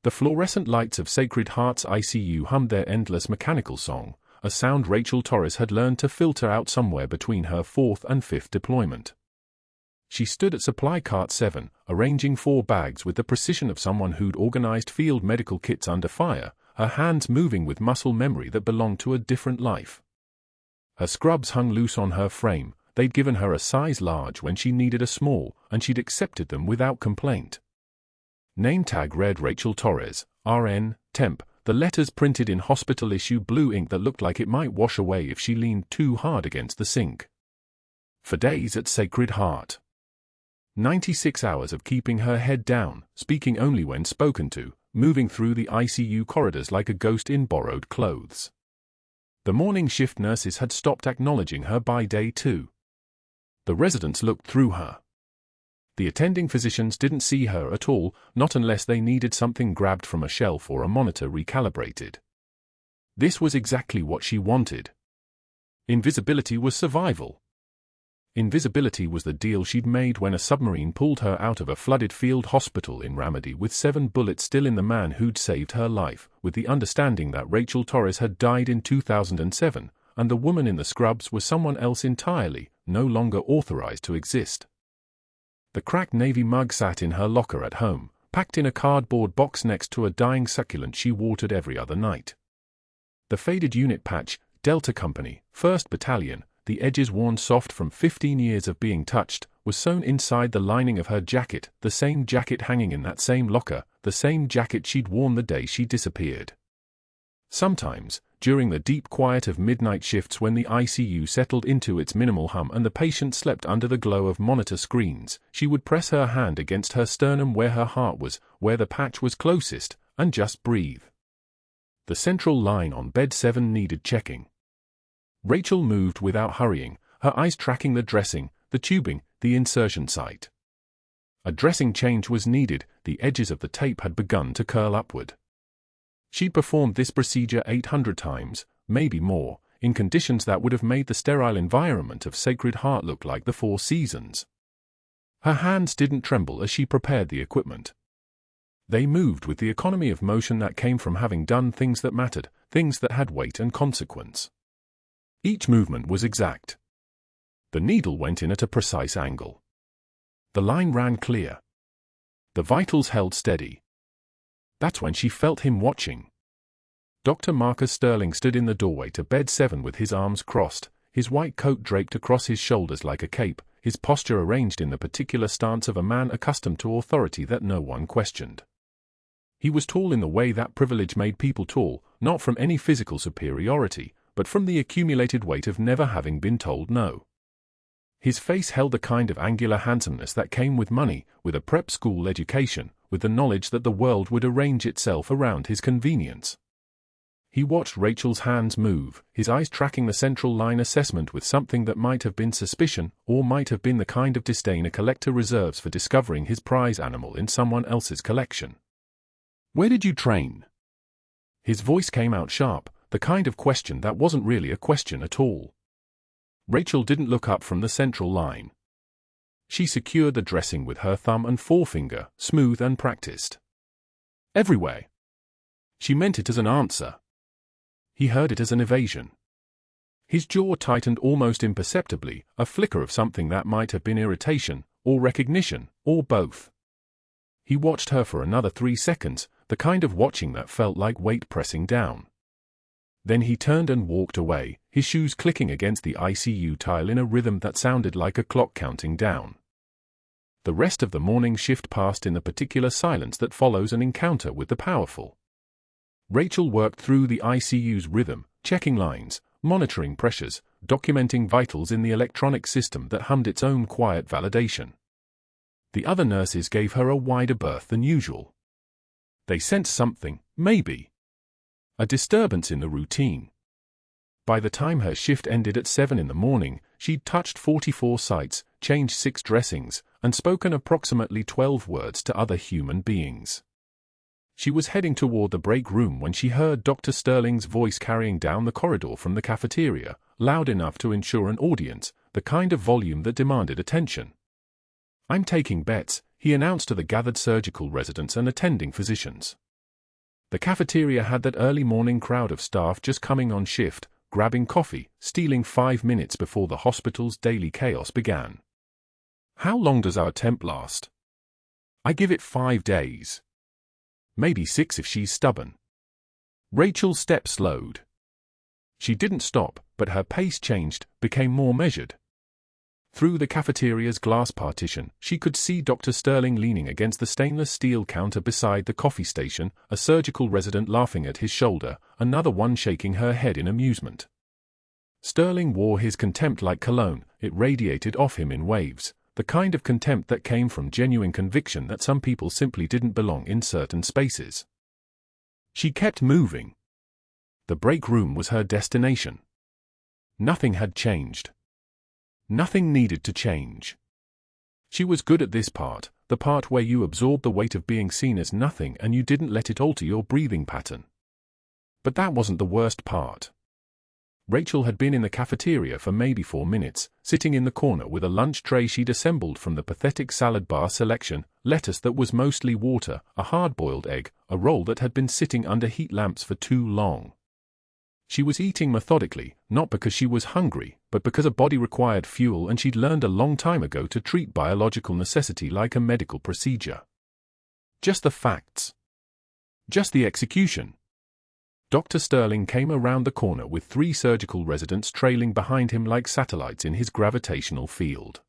The fluorescent lights of Sacred Heart's ICU hummed their endless mechanical song, a sound Rachel Torres had learned to filter out somewhere between her 4th and 5th deployment. She stood at Supply Cart 7, arranging 4 bags with the precision of someone who'd organized field medical kits under fire, her hands moving with muscle memory that belonged to a different life. Her scrubs hung loose on her frame. They'd given her a size large when she needed a small, and she'd accepted them without complaint. Name tag read Rachel Torres, RN, temp, the letters printed in hospital-issue blue ink that looked like it might wash away if she leaned too hard against the sink. For days at Sacred Heart. 96 hours of keeping her head down, speaking only when spoken to, moving through the ICU corridors like a ghost in borrowed clothes. The morning shift nurses had stopped acknowledging her by day 2. The residents looked through her. The attending physicians didn't see her at all, not unless they needed something grabbed from a shelf or a monitor recalibrated. This was exactly what she wanted. Invisibility was survival. Invisibility was the deal she'd made when a submarine pulled her out of a flooded field hospital in Ramadi with 7 bullets still in the man who'd saved her life, with the understanding that Rachel Torres had died in 2007, and the woman in the scrubs was someone else entirely, no longer authorized to exist. The cracked navy mug sat in her locker at home, packed in a cardboard box next to a dying succulent she watered every other night. The faded unit patch, Delta Company, 1st Battalion, the edges worn soft from 15 years of being touched, was sewn inside the lining of her jacket, the same jacket hanging in that same locker, the same jacket she'd worn the day she disappeared. Sometimes, during the deep quiet of midnight shifts when the ICU settled into its minimal hum and the patient slept under the glow of monitor screens, she would press her hand against her sternum where her heart was, where the patch was closest, and just breathe. The central line on bed 7 needed checking. Rachel moved without hurrying, her eyes tracking the dressing, the tubing, the insertion site. A dressing change was needed, the edges of the tape had begun to curl upward. She'd performed this procedure 800 times, maybe more, in conditions that would have made the sterile environment of Sacred Heart look like the Four Seasons. Her hands didn't tremble as she prepared the equipment. They moved with the economy of motion that came from having done things that mattered, things that had weight and consequence. Each movement was exact. The needle went in at a precise angle. The line ran clear. The vitals held steady. That's when she felt him watching. Dr. Marcus Sterling stood in the doorway to bed 7 with his arms crossed, his white coat draped across his shoulders like a cape, his posture arranged in the particular stance of a man accustomed to authority that no one questioned. He was tall in the way that privilege made people tall, not from any physical superiority, but from the accumulated weight of never having been told no. His face held the kind of angular handsomeness that came with money, with a prep school education, with the knowledge that the world would arrange itself around his convenience. He watched Rachel's hands move, his eyes tracking the central line assessment with something that might have been suspicion, or might have been the kind of disdain a collector reserves for discovering his prize animal in someone else's collection. "Where did you train?" His voice came out sharp, the kind of question that wasn't really a question at all. Rachel didn't look up from the central line. She secured the dressing with her thumb and forefinger, smooth and practiced. "Everywhere." She meant it as an answer. He heard it as an evasion. His jaw tightened almost imperceptibly, a flicker of something that might have been irritation, or recognition, or both. He watched her for another 3 seconds, the kind of watching that felt like weight pressing down. Then he turned and walked away, his shoes clicking against the ICU tile in a rhythm that sounded like a clock counting down. The rest of the morning shift passed in the particular silence that follows an encounter with the powerful. Rachel worked through the ICU's rhythm, checking lines, monitoring pressures, documenting vitals in the electronic system that hummed its own quiet validation. The other nurses gave her a wider berth than usual. They sensed something, maybe. A disturbance in the routine. By the time her shift ended at 7 in the morning, she'd touched 44 sites, changed 6 dressings, and spoken approximately 12 words to other human beings. She was heading toward the break room when she heard Dr. Sterling's voice carrying down the corridor from the cafeteria, loud enough to ensure an audience, the kind of volume that demanded attention. "I'm taking bets," he announced to the gathered surgical residents and attending physicians. The cafeteria had that early morning crowd of staff just coming on shift, grabbing coffee, stealing 5 minutes before the hospital's daily chaos began. How long does our temp last? I give it 5 days. Maybe 6 if she's stubborn. Rachel's step slowed. She didn't stop, but her pace changed, became more measured. Through the cafeteria's glass partition, she could see Dr. Sterling leaning against the stainless steel counter beside the coffee station, a surgical resident laughing at his shoulder, another one shaking her head in amusement. Sterling wore his contempt like cologne. It radiated off him in waves, the kind of contempt that came from genuine conviction that some people simply didn't belong in certain spaces. She kept moving. The break room was her destination. Nothing had changed. Nothing needed to change. She was good at this part, the part where you absorb the weight of being seen as nothing and you didn't let it alter your breathing pattern. But that wasn't the worst part. Rachel had been in the cafeteria for maybe 4 minutes, sitting in the corner with a lunch tray she'd assembled from the pathetic salad bar selection, lettuce that was mostly water, a hard-boiled egg, a roll that had been sitting under heat lamps for too long. She was eating methodically, not because she was hungry, but because a body required fuel and she'd learned a long time ago to treat biological necessity like a medical procedure. Just the facts. Just the execution. Dr. Sterling came around the corner with 3 surgical residents trailing behind him like satellites in his gravitational field.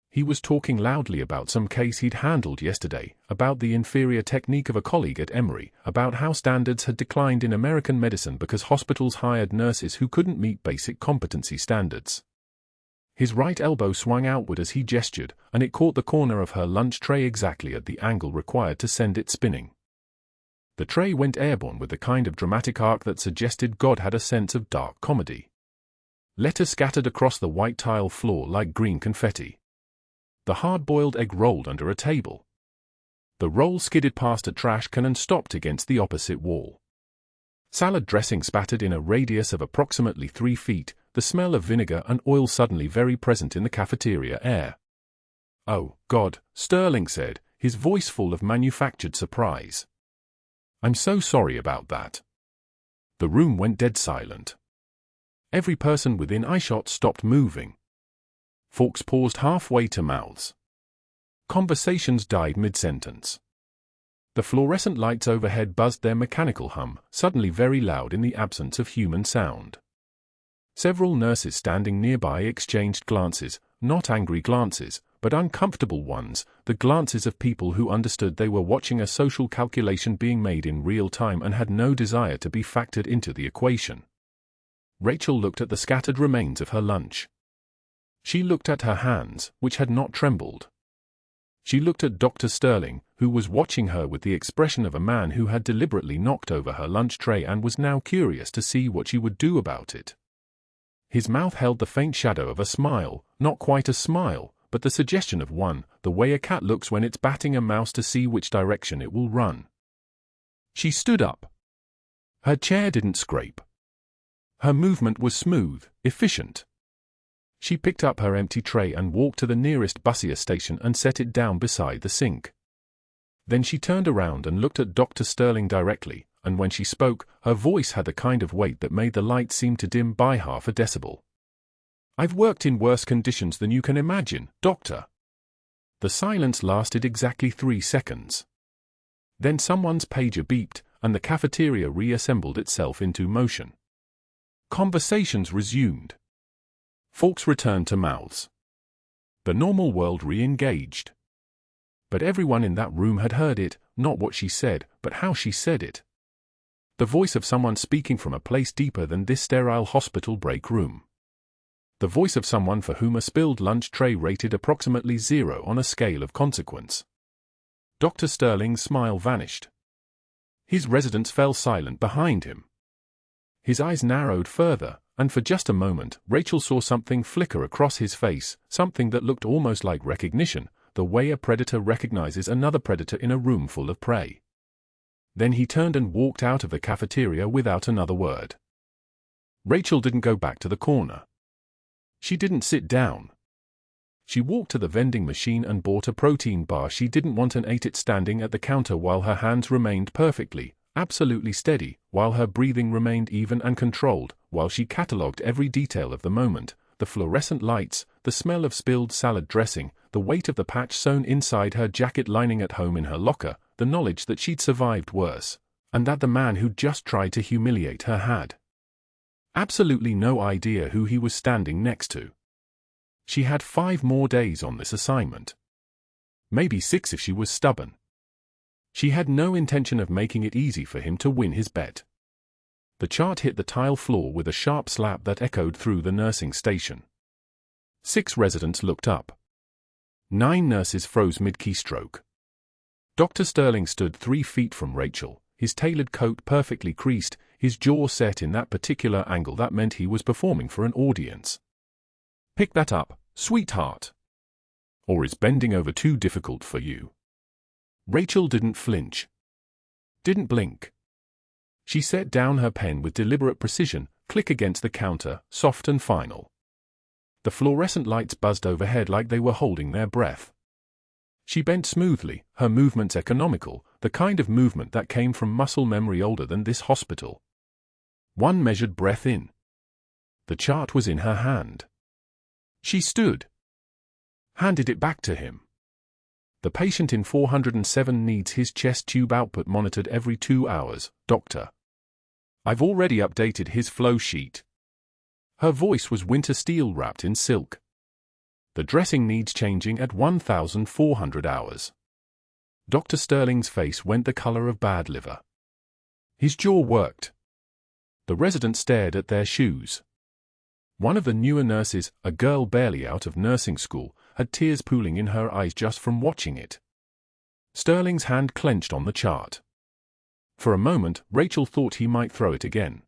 He was talking loudly about some case he'd handled yesterday, about the inferior technique of a colleague at Emory, about how standards had declined in American medicine because hospitals hired nurses who couldn't meet basic competency standards. His right elbow swung outward as he gestured, and it caught the corner of her lunch tray exactly at the angle required to send it spinning. The tray went airborne with the kind of dramatic arc that suggested God had a sense of dark comedy. Lettuce scattered across the white tile floor like green confetti. The hard-boiled egg rolled under a table. The roll skidded past a trash can and stopped against the opposite wall. Salad dressing spattered in a radius of approximately 3 feet, the smell of vinegar and oil suddenly very present in the cafeteria air. "Oh, God," Sterling said, his voice full of manufactured surprise. "I'm so sorry about that." The room went dead silent. Every person within eyeshot stopped moving. Forks paused halfway to mouths. Conversations died mid-sentence. The fluorescent lights overhead buzzed their mechanical hum, suddenly very loud in the absence of human sound. Several nurses standing nearby exchanged glances, not angry glances, but uncomfortable ones, the glances of people who understood they were watching a social calculation being made in real time and had no desire to be factored into the equation. Rachel looked at the scattered remains of her lunch. She looked at her hands, which had not trembled. She looked at Dr. Sterling, who was watching her with the expression of a man who had deliberately knocked over her lunch tray and was now curious to see what she would do about it. His mouth held the faint shadow of a smile, not quite a smile, but the suggestion of one, the way a cat looks when it's batting a mouse to see which direction it will run. She stood up. Her chair didn't scrape. Her movement was smooth, efficient. She picked up her empty tray and walked to the nearest busier station and set it down beside the sink. Then she turned around and looked at Dr. Sterling directly, and when she spoke, her voice had the kind of weight that made the light seem to dim by half a decibel. "I've worked in worse conditions than you can imagine, Doctor." The silence lasted exactly 3 seconds. Then someone's pager beeped, and the cafeteria reassembled itself into motion. Conversations resumed. Forks returned to mouths. The normal world re-engaged. But everyone in that room had heard it, not what she said, but how she said it. The voice of someone speaking from a place deeper than this sterile hospital break room. The voice of someone for whom a spilled lunch tray rated approximately 0 on a scale of consequence. Dr. Sterling's smile vanished. His residents fell silent behind him. His eyes narrowed further, and for just a moment, Rachel saw something flicker across his face, something that looked almost like recognition, the way a predator recognizes another predator in a room full of prey. Then he turned and walked out of the cafeteria without another word. Rachel didn't go back to the corner. She didn't sit down. She walked to the vending machine and bought a protein bar she didn't want and ate it standing at the counter while her hands remained perfectly, absolutely steady, while her breathing remained even and controlled, while she catalogued every detail of the moment: the fluorescent lights, the smell of spilled salad dressing, the weight of the patch sewn inside her jacket lining at home in her locker, the knowledge that she'd survived worse, and that the man who'd just tried to humiliate her had absolutely no idea who he was standing next to. She had 5 more days on this assignment. Maybe 6 if she was stubborn. She had no intention of making it easy for him to win his bet. The chart hit the tile floor with a sharp slap that echoed through the nursing station. 6 residents looked up. 9 nurses froze mid-keystroke. Dr. Sterling stood 3 feet from Rachel, his tailored coat perfectly creased, his jaw set in that particular angle that meant he was performing for an audience. "Pick that up, sweetheart. Or is bending over too difficult for you?" Rachel didn't flinch. Didn't blink. She set down her pen with deliberate precision, click against the counter, soft and final. The fluorescent lights buzzed overhead like they were holding their breath. She bent smoothly, her movements economical, the kind of movement that came from muscle memory older than this hospital. 1 measured breath in. The chart was in her hand. She stood. Handed it back to him. "The patient in 407 needs his chest tube output monitored every 2 hours, doctor. I've already updated his flow sheet." Her voice was winter steel wrapped in silk. "The dressing needs changing at 1,400 hours. Dr. Sterling's face went the color of bad liver. His jaw worked. The residents stared at their shoes. One of the newer nurses, a girl barely out of nursing school, had tears pooling in her eyes just from watching it. Sterling's hand clenched on the chart. For a moment, Rachel thought he might throw it again.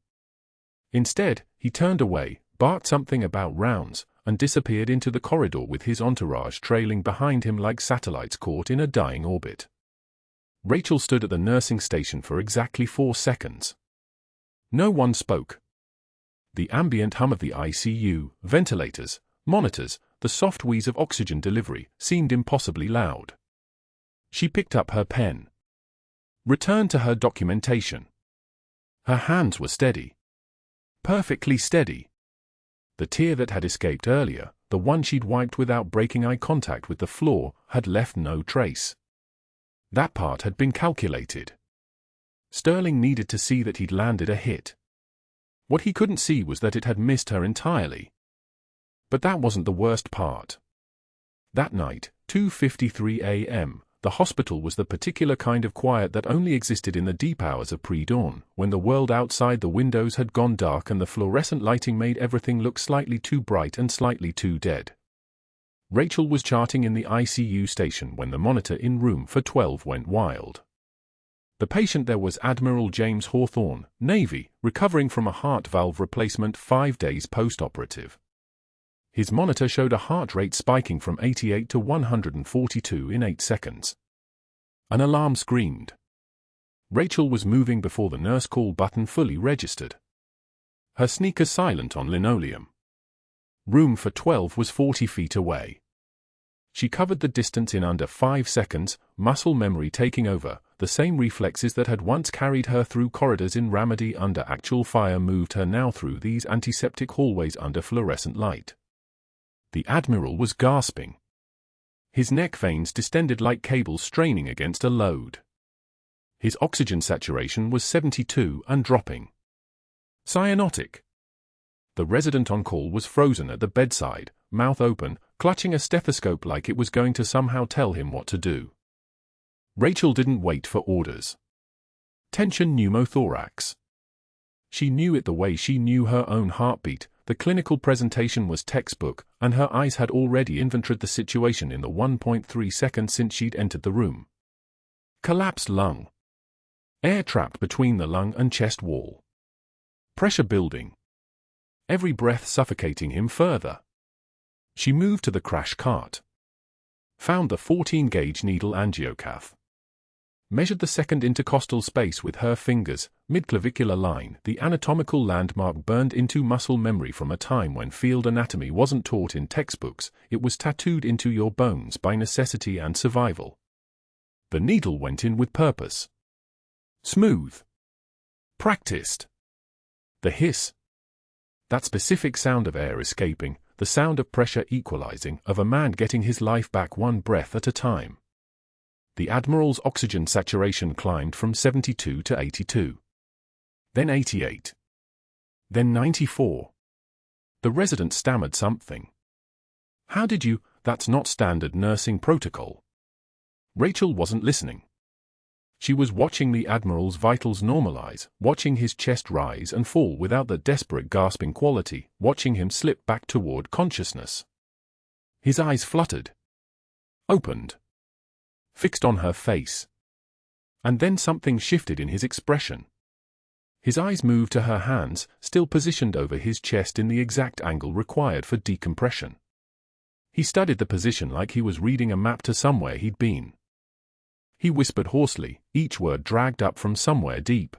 Instead, he turned away, barked something about rounds, and disappeared into the corridor with his entourage trailing behind him like satellites caught in a dying orbit. Rachel stood at the nursing station for exactly 4 seconds. No one spoke. The ambient hum of the ICU, ventilators, monitors, the soft wheeze of oxygen delivery, seemed impossibly loud. She picked up her pen. Returned to her documentation. Her hands were steady. Perfectly steady. The tear that had escaped earlier, the one she'd wiped without breaking eye contact with the floor, had left no trace. That part had been calculated. Sterling needed to see that he'd landed a hit. What he couldn't see was that it had missed her entirely. But that wasn't the worst part. That night, 2:53 a.m., the hospital was the particular kind of quiet that only existed in the deep hours of pre-dawn, when the world outside the windows had gone dark and the fluorescent lighting made everything look slightly too bright and slightly too dead. Rachel was charting in the ICU station when the monitor in room for 12 went wild. The patient there was Admiral James Hawthorne, Navy, recovering from a heart valve replacement 5 days post-operative. His monitor showed a heart rate spiking from 88 to 142 in 8 seconds. An alarm screamed. Rachel was moving before the nurse call button fully registered. Her sneakers silent on linoleum. Room for 12 was 40 feet away. She covered the distance in under 5 seconds, muscle memory taking over. The same reflexes that had once carried her through corridors in Ramadi under actual fire moved her now through these antiseptic hallways under fluorescent light. The Admiral was gasping. His neck veins distended like cables straining against a load. His oxygen saturation was 72 and dropping. Cyanotic. The resident on call was frozen at the bedside, mouth open, clutching a stethoscope like it was going to somehow tell him what to do. Rachel didn't wait for orders. Tension pneumothorax. She knew it the way she knew her own heartbeat. The clinical presentation was textbook, and her eyes had already inventoried the situation in the 1.3 seconds since she'd entered the room. Collapsed lung. Air trapped between the lung and chest wall. Pressure building. Every breath suffocating him further. She moved to the crash cart. Found the 14-gauge needle angiocath. Measured the second intercostal space with her fingers, midclavicular line, the anatomical landmark burned into muscle memory from a time when field anatomy wasn't taught in textbooks. It was tattooed into your bones by necessity and survival. The needle went in with purpose. Smooth. Practiced. The hiss. That specific sound of air escaping, the sound of pressure equalizing, of a man getting his life back one breath at a time. The Admiral's oxygen saturation climbed from 72 to 82. Then 88. Then 94. The resident stammered something. How did you? That's not standard nursing protocol. Rachel wasn't listening. She was watching the Admiral's vitals normalize, watching his chest rise and fall without the desperate gasping quality, watching him slip back toward consciousness. His eyes fluttered. Opened. Fixed on her face. And then something shifted in his expression. His eyes moved to her hands, still positioned over his chest in the exact angle required for decompression. He studied the position like he was reading a map to somewhere he'd been. He whispered hoarsely, each word dragged up from somewhere deep.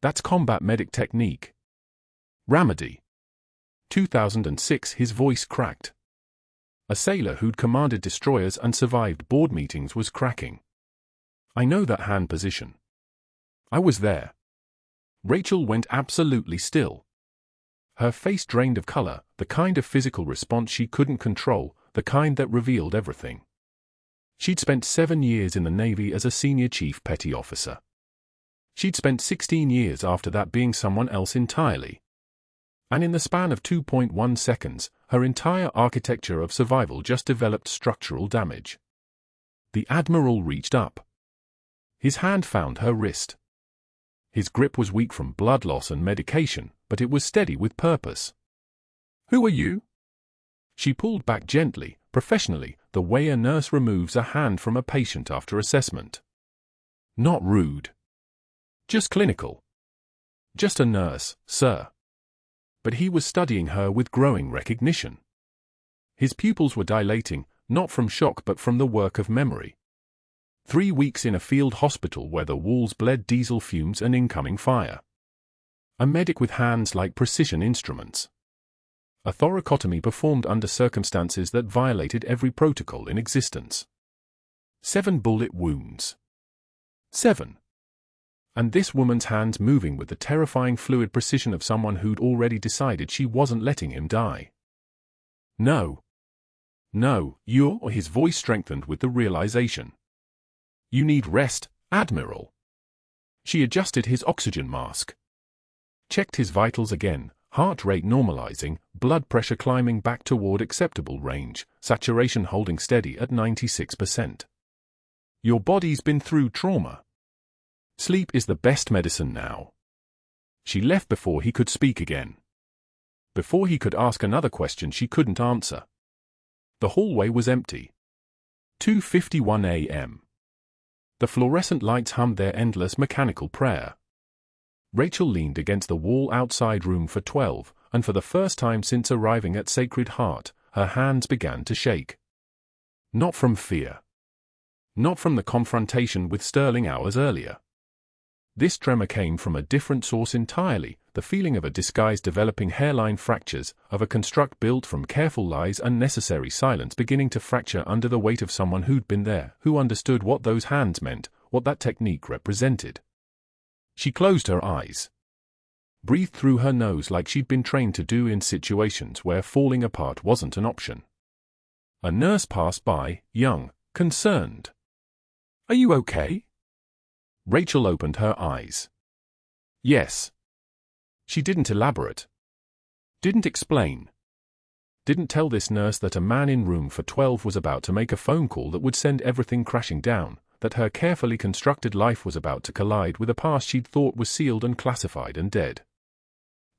That's combat medic technique. Remedy. 2006. His voice cracked. A sailor who'd commanded destroyers and survived board meetings was cracking. I know that hand position. I was there. Rachel went absolutely still. Her face drained of color, the kind of physical response she couldn't control, the kind that revealed everything. She'd spent 7 years in the Navy as a senior chief petty officer. She'd spent 16 years after that being someone else entirely. And in the span of 2.1 seconds, her entire architecture of survival just developed structural damage. The Admiral reached up. His hand found her wrist. His grip was weak from blood loss and medication, but it was steady with purpose. Who are you? She pulled back gently, professionally, the way a nurse removes a hand from a patient after assessment. Not rude. Just clinical. Just a nurse, sir. But he was studying her with growing recognition. His pupils were dilating, not from shock but from the work of memory. 3 weeks in a field hospital where the walls bled diesel fumes and incoming fire. A medic with hands like precision instruments. A thoracotomy performed under circumstances that violated every protocol in existence. 7 bullet wounds. 7. And this woman's hands moving with the terrifying fluid precision of someone who'd already decided she wasn't letting him die. No. No, you're. His voice strengthened with the realization. You need rest, Admiral. She adjusted his oxygen mask. Checked his vitals again, heart rate normalizing, blood pressure climbing back toward acceptable range, saturation holding steady at 96%. Your body's been through trauma. Sleep is the best medicine now. She left before he could speak again. Before he could ask another question she couldn't answer. The hallway was empty. 2:51 a.m. The fluorescent lights hummed their endless mechanical prayer. Rachel leaned against the wall outside room for 12, and for the first time since arriving at Sacred Heart, her hands began to shake. Not from fear. Not from the confrontation with Sterling hours earlier. This tremor came from a different source entirely, the feeling of a disguise developing hairline fractures, of a construct built from careful lies and necessary silence beginning to fracture under the weight of someone who'd been there, who understood what those hands meant, what that technique represented. She closed her eyes. Breathed through her nose like she'd been trained to do in situations where falling apart wasn't an option. A nurse passed by, young, concerned. Are you okay? Rachel opened her eyes. Yes. She didn't elaborate. Didn't explain. Didn't tell this nurse that a man in room for 12 was about to make a phone call that would send everything crashing down, that her carefully constructed life was about to collide with a past she'd thought was sealed and classified and dead.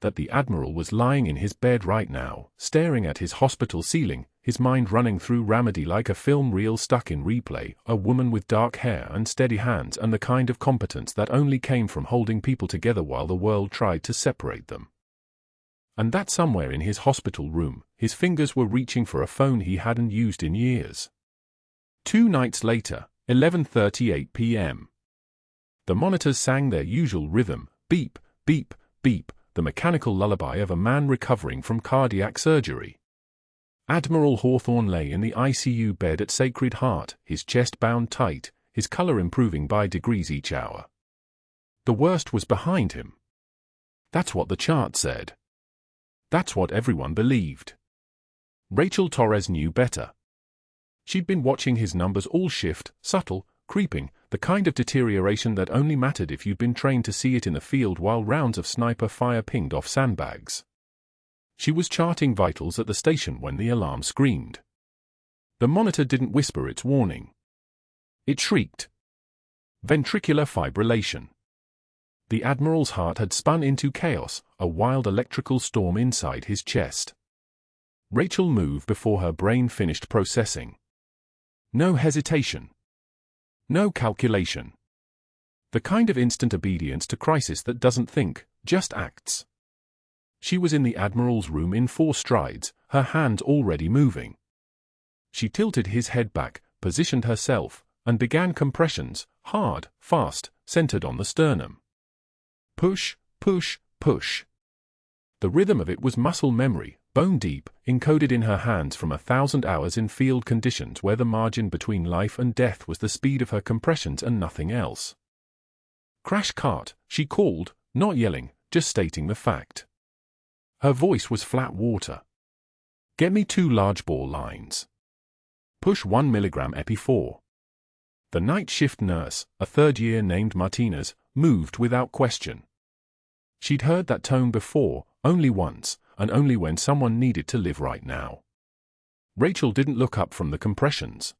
That the Admiral was lying in his bed right now, staring at his hospital ceiling, his mind running through Remedy like a film reel stuck in replay, a woman with dark hair and steady hands and the kind of competence that only came from holding people together while the world tried to separate them. And that somewhere in his hospital room, his fingers were reaching for a phone he hadn't used in years. 2 nights later, 11:38 p.m. The monitors sang their usual rhythm, beep, beep, beep, the mechanical lullaby of a man recovering from cardiac surgery. Admiral Hawthorne lay in the ICU bed at Sacred Heart, his chest bound tight, his color improving by degrees each hour. The worst was behind him. That's what the chart said. That's what everyone believed. Rachel Torres knew better. She'd been watching his numbers all shift, subtle, creeping, the kind of deterioration that only mattered if you'd been trained to see it in the field while rounds of sniper fire pinged off sandbags. She was charting vitals at the station when the alarm screamed. The monitor didn't whisper its warning. It shrieked. Ventricular fibrillation. The Admiral's heart had spun into chaos, a wild electrical storm inside his chest. Rachel moved before her brain finished processing. No hesitation. No calculation. The kind of instant obedience to crisis that doesn't think, just acts. She was in the Admiral's room in 4 strides, her hands already moving. She tilted his head back, positioned herself, and began compressions, hard, fast, centered on the sternum. Push, push, push. The rhythm of it was muscle memory, bone deep, encoded in her hands from 1,000 hours in field conditions where the margin between life and death was the speed of her compressions and nothing else. Crash cart, she called, not yelling, just stating the fact. Her voice was flat water. Get me 2 large ball lines. Push 1 milligram epi 4. The night shift nurse, a 3rd year named Martinez, moved without question. She'd heard that tone before, only once, and only when someone needed to live right now. Rachel didn't look up from the compressions.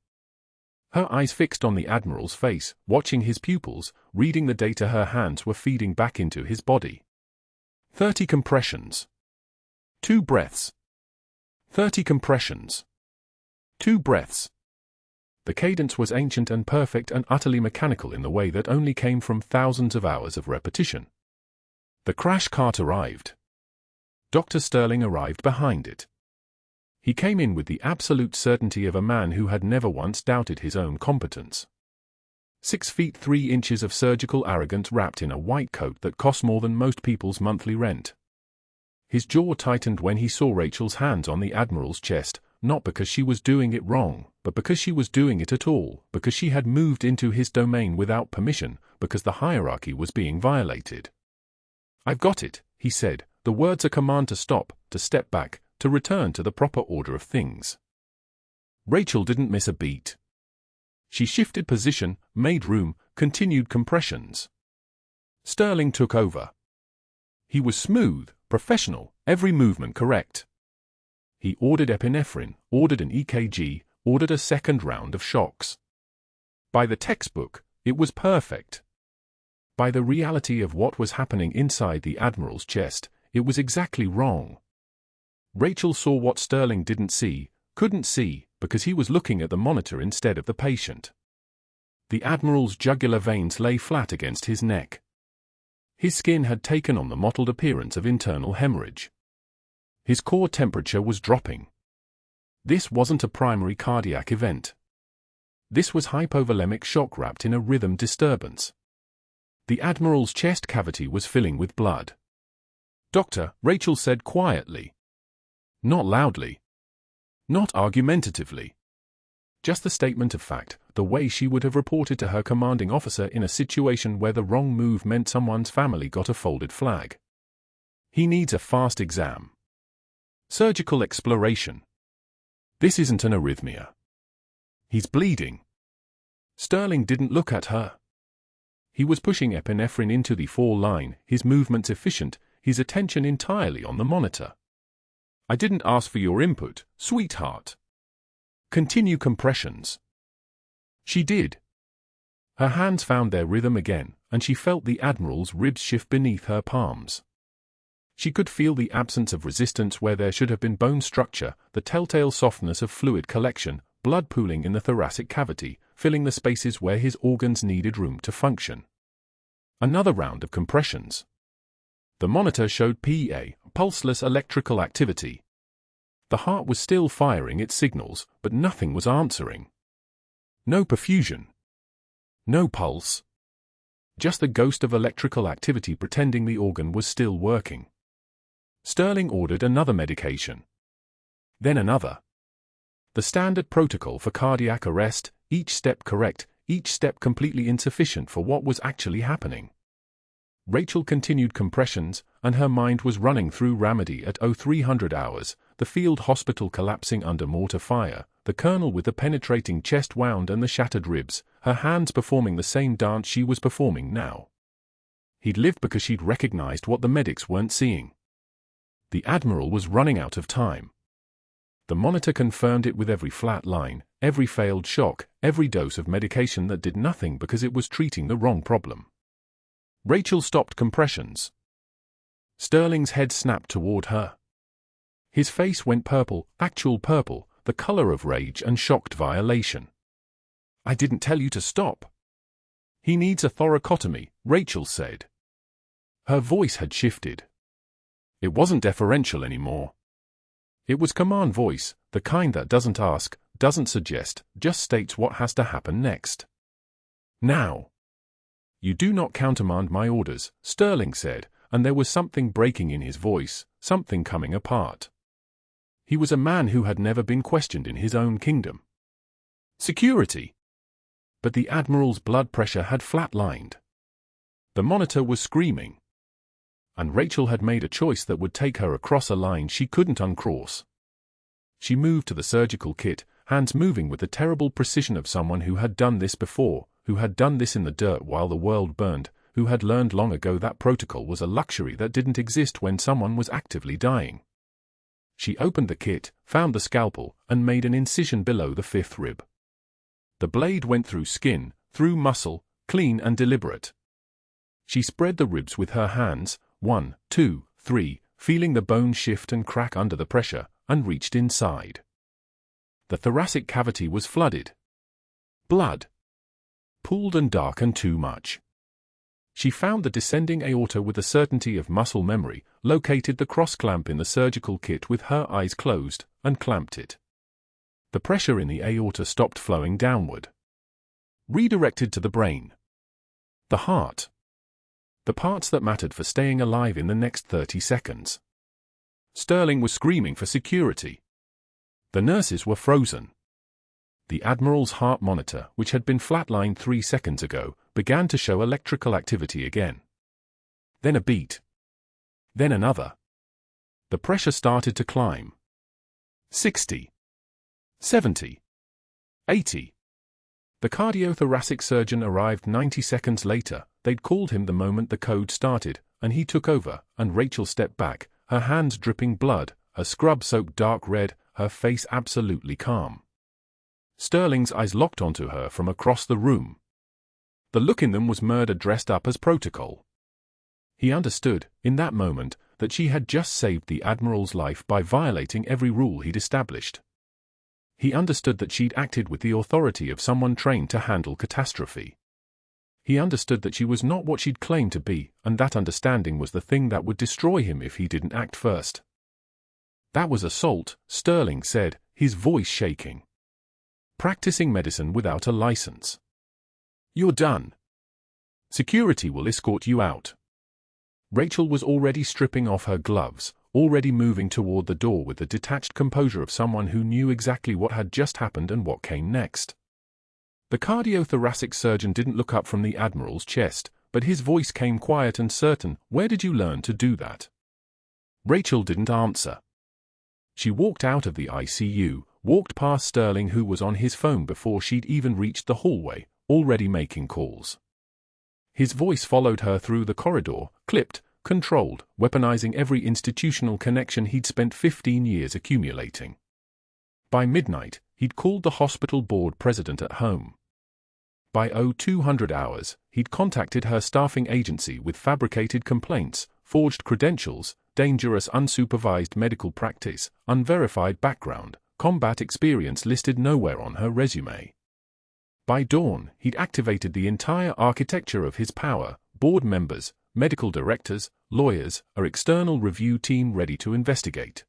Her eyes fixed on the Admiral's face, watching his pupils, reading the data her hands were feeding back into his body. 30 compressions. 2 breaths. 30 compressions. 2 breaths. The cadence was ancient and perfect and utterly mechanical in the way that only came from thousands of hours of repetition. The crash cart arrived. Dr. Sterling arrived behind it. He came in with the absolute certainty of a man who had never once doubted his own competence. 6 feet 3 inches of surgical arrogance wrapped in a white coat that cost more than most people's monthly rent. His jaw tightened when he saw Rachel's hands on the Admiral's chest, not because she was doing it wrong, but because she was doing it at all, because she had moved into his domain without permission, because the hierarchy was being violated. "I've got it," he said, the words a command to stop, to step back, to return to the proper order of things. Rachel didn't miss a beat. She shifted position, made room, continued compressions. Sterling took over. He was smooth, professional, every movement correct. He ordered epinephrine, ordered an EKG, ordered a 2nd round of shocks. By the textbook, it was perfect. By the reality of what was happening inside the Admiral's chest, it was exactly wrong. Rachel saw what Sterling didn't see, couldn't see, because he was looking at the monitor instead of the patient. The Admiral's jugular veins lay flat against his neck. His skin had taken on the mottled appearance of internal hemorrhage. His core temperature was dropping. This wasn't a primary cardiac event. This was hypovolemic shock wrapped in a rhythm disturbance. The Admiral's chest cavity was filling with blood. "Doctor," Rachel said quietly. Not loudly. Not argumentatively. Just the statement of fact, the way she would have reported to her commanding officer in a situation where the wrong move meant someone's family got a folded flag. "He needs a fast exam. Surgical exploration. This isn't an arrhythmia. He's bleeding." Sterling didn't look at her. He was pushing epinephrine into the 4 line, his movements efficient, his attention entirely on the monitor. "I didn't ask for your input, sweetheart. Continue compressions." She did. Her hands found their rhythm again, and she felt the Admiral's ribs shift beneath her palms. She could feel the absence of resistance where there should have been bone structure, the telltale softness of fluid collection, blood pooling in the thoracic cavity, filling the spaces where his organs needed room to function. Another round of compressions. The monitor showed PA, pulseless electrical activity. The heart was still firing its signals, but nothing was answering. No perfusion. No pulse. Just the ghost of electrical activity pretending the organ was still working. Sterling ordered another medication. Then another. The standard protocol for cardiac arrest, each step correct, each step completely insufficient for what was actually happening. Rachel continued compressions, and her mind was running through Ramadi at 0300 hours, the field hospital collapsing under mortar fire, the colonel with the penetrating chest wound and the shattered ribs, her hands performing the same dance she was performing now. He'd lived because she'd recognized what the medics weren't seeing. The Admiral was running out of time. The monitor confirmed it with every flat line, every failed shock, every dose of medication that did nothing because it was treating the wrong problem. Rachel stopped compressions. Sterling's head snapped toward her. His face went purple, actual purple, the color of rage and shocked violation. "I didn't tell you to stop." "He needs a thoracotomy," Rachel said. Her voice had shifted. It wasn't deferential anymore. It was command voice, the kind that doesn't ask, doesn't suggest, just states what has to happen next. "Now." "You do not countermand my orders," Sterling said, and there was something breaking in his voice, something coming apart. He was a man who had never been questioned in his own kingdom. "Security." But the Admiral's blood pressure had flatlined. The monitor was screaming. And Rachel had made a choice that would take her across a line she couldn't uncross. She moved to the surgical kit, hands moving with the terrible precision of someone who had done this before, who had done this in the dirt while the world burned, who had learned long ago that protocol was a luxury that didn't exist when someone was actively dying. She opened the kit, found the scalpel, and made an incision below the fifth rib. The blade went through skin, through muscle, clean and deliberate. She spread the ribs with her hands, 1, 2, 3, feeling the bone shift and crack under the pressure, and reached inside. The thoracic cavity was flooded. Blood. Pooled and dark and too much. She found the descending aorta with the certainty of muscle memory, located the cross-clamp in the surgical kit with her eyes closed, and clamped it. The pressure in the aorta stopped flowing downward. Redirected to the brain. The heart. The parts that mattered for staying alive in the next 30 seconds. Sterling was screaming for security. The nurses were frozen. The Admiral's heart monitor, which had been flatlined 3 seconds ago, began to show electrical activity again. Then a beat. Then another. The pressure started to climb. 60. 70. 80. The cardiothoracic surgeon arrived 90 seconds later. They'd called him the moment the code started, and he took over, and Rachel stepped back, her hands dripping blood, her scrub soaked dark red, her face absolutely calm. Sterling's eyes locked onto her from across the room. The look in them was murder dressed up as protocol. He understood, in that moment, that she had just saved the Admiral's life by violating every rule he'd established. He understood that she'd acted with the authority of someone trained to handle catastrophe. He understood that she was not what she'd claimed to be, and that understanding was the thing that would destroy him if he didn't act first. "That was assault," Sterling said, his voice shaking. "Practicing medicine without a license. You're done. Security will escort you out." Rachel was already stripping off her gloves, already moving toward the door with the detached composure of someone who knew exactly what had just happened and what came next. The cardiothoracic surgeon didn't look up from the Admiral's chest, but his voice came quiet and certain. "Where did you learn to do that?" Rachel didn't answer. She walked out of the ICU, walked past Sterling who was on his phone before she'd even reached the hallway, already making calls. His voice followed her through the corridor, clipped, controlled, weaponizing every institutional connection he'd spent 15 years accumulating. By midnight, he'd called the hospital board president at home. By 0200 hours, he'd contacted her staffing agency with fabricated complaints, forged credentials, dangerous unsupervised medical practice, unverified background, combat experience listed nowhere on her resume. By dawn, he'd activated the entire architecture of his power, board members, medical directors, lawyers, an external review team ready to investigate.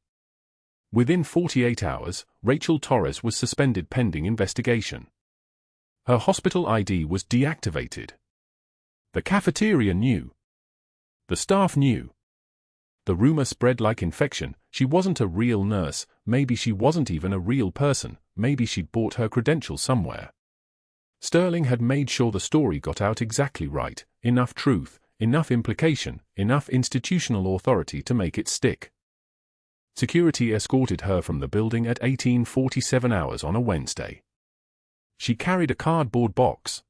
Within 48 hours, Rachel Torres was suspended pending investigation. Her hospital ID was deactivated. The cafeteria knew. The staff knew. The rumor spread like infection. She wasn't a real nurse, maybe she wasn't even a real person, maybe she'd bought her credentials somewhere. Sterling had made sure the story got out exactly right, enough truth, enough implication, enough institutional authority to make it stick. Security escorted her from the building at 18:47 hours on a Wednesday. She carried a cardboard box.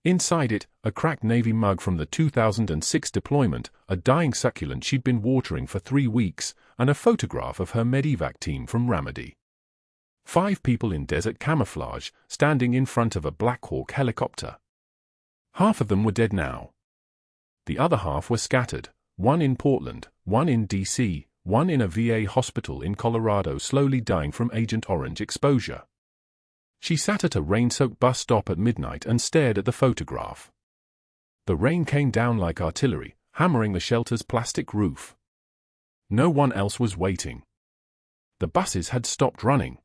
Inside it, a cracked Navy mug from the 2006 deployment, a dying succulent she'd been watering for 3 weeks, and a photograph of her medevac team from Ramadi. 5 people in desert camouflage, standing in front of a Black Hawk helicopter. Half of them were dead now. The other half were scattered, one in Portland, one in D.C., one in a VA hospital in Colorado slowly dying from Agent Orange exposure. She sat at a rain-soaked bus stop at midnight and stared at the photograph. The rain came down like artillery, hammering the shelter's plastic roof. No one else was waiting. The buses had stopped running.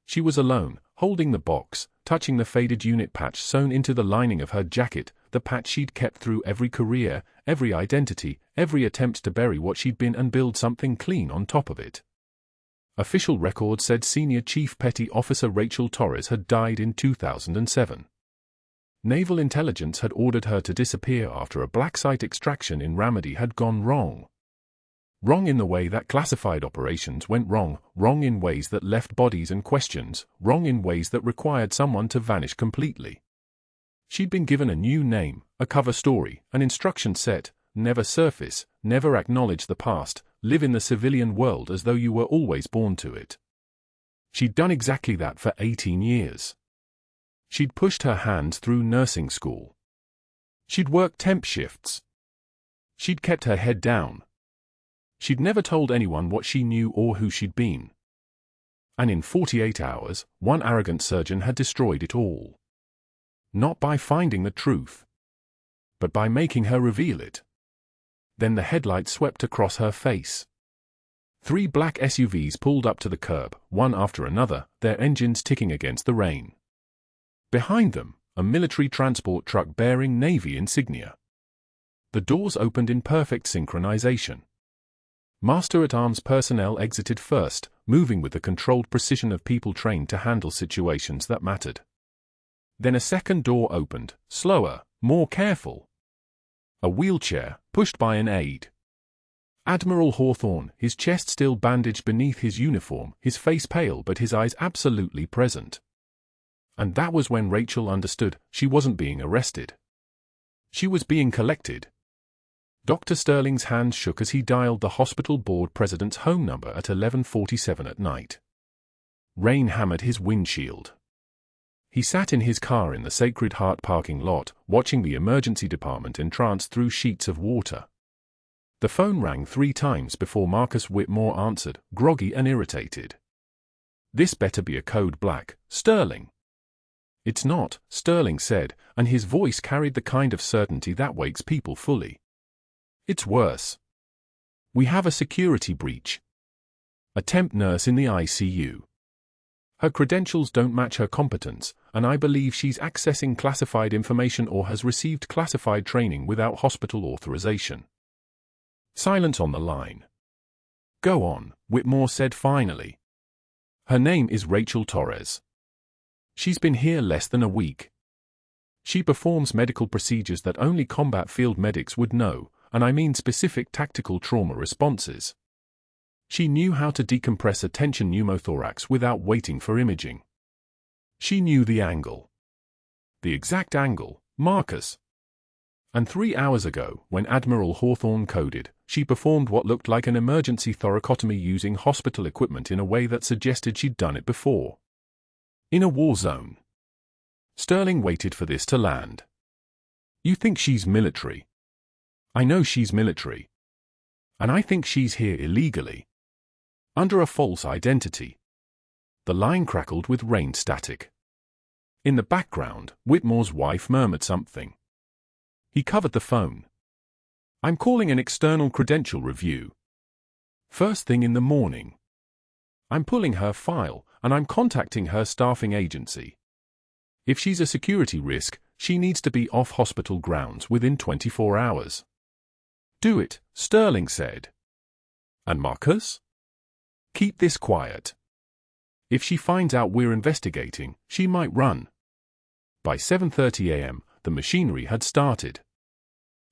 She was alone, holding the box, touching the faded unit patch sewn into the lining of her jacket, the patch she'd kept through every career, every identity, every attempt to bury what she'd been and build something clean on top of it. Official record said Senior Chief Petty Officer Rachel Torres had died in 2007. Naval Intelligence had ordered her to disappear after a black site extraction in Ramadi had gone wrong. Wrong in the way that classified operations went wrong, wrong in ways that left bodies and questions, wrong in ways that required someone to vanish completely. She'd been given a new name, a cover story, an instruction set: never surface, never acknowledge the past, live in the civilian world as though you were always born to it. She'd done exactly that for 18 years. She'd pushed her hands through nursing school. She'd worked temp shifts. She'd kept her head down. She'd never told anyone what she knew or who she'd been. And in 48 hours, one arrogant surgeon had destroyed it all. Not by finding the truth, but by making her reveal it. Then the headlights swept across her face. 3 black SUVs pulled up to the curb, one after another, their engines ticking against the rain. Behind them, a military transport truck bearing Navy insignia. The doors opened in perfect synchronization. Master-at-Arms personnel exited first, moving with the controlled precision of people trained to handle situations that mattered. Then a second door opened, slower, more careful. A wheelchair, pushed by an aide. Admiral Hawthorne, his chest still bandaged beneath his uniform, his face pale but his eyes absolutely present. And that was when Rachel understood she wasn't being arrested. She was being collected. Dr. Sterling's hands shook as he dialed the hospital board president's home number at 11:47 at night. Rain hammered his windshield. He sat in his car in the Sacred Heart parking lot, watching the emergency department entrance through sheets of water. The phone rang 3 times before Marcus Whitmore answered, groggy and irritated. "This better be a code black, Sterling." "It's not," Sterling said, and his voice carried the kind of certainty that wakes people fully. "It's worse. We have a security breach. A temp nurse in the ICU. Her credentials don't match her competence, and I believe she's accessing classified information or has received classified training without hospital authorization." Silence on the line. "Go on," Whitmore said finally. "Her name is Rachel Torres. She's been here less than a week. She performs medical procedures that only combat field medics would know, and I mean specific tactical trauma responses. She knew how to decompress a tension pneumothorax without waiting for imaging. She knew the angle. The exact angle, Marcus. And 3 hours ago, when Admiral Hawthorne coded, she performed what looked like an emergency thoracotomy using hospital equipment in a way that suggested she'd done it before. In a war zone. Sterling waited for this to land. "You think she's military?" "I know she's military. And I think she's here illegally. Under a false identity." The line crackled with rain static. In the background, Whitmore's wife murmured something. He covered the phone. "I'm calling an external credential review. First thing in the morning. I'm pulling her file, and I'm contacting her staffing agency. If she's a security risk, she needs to be off hospital grounds within 24 hours. "Do it," Sterling said. "And Marcus? Keep this quiet. If she finds out we're investigating, she might run." By 7:30 a.m., the machinery had started.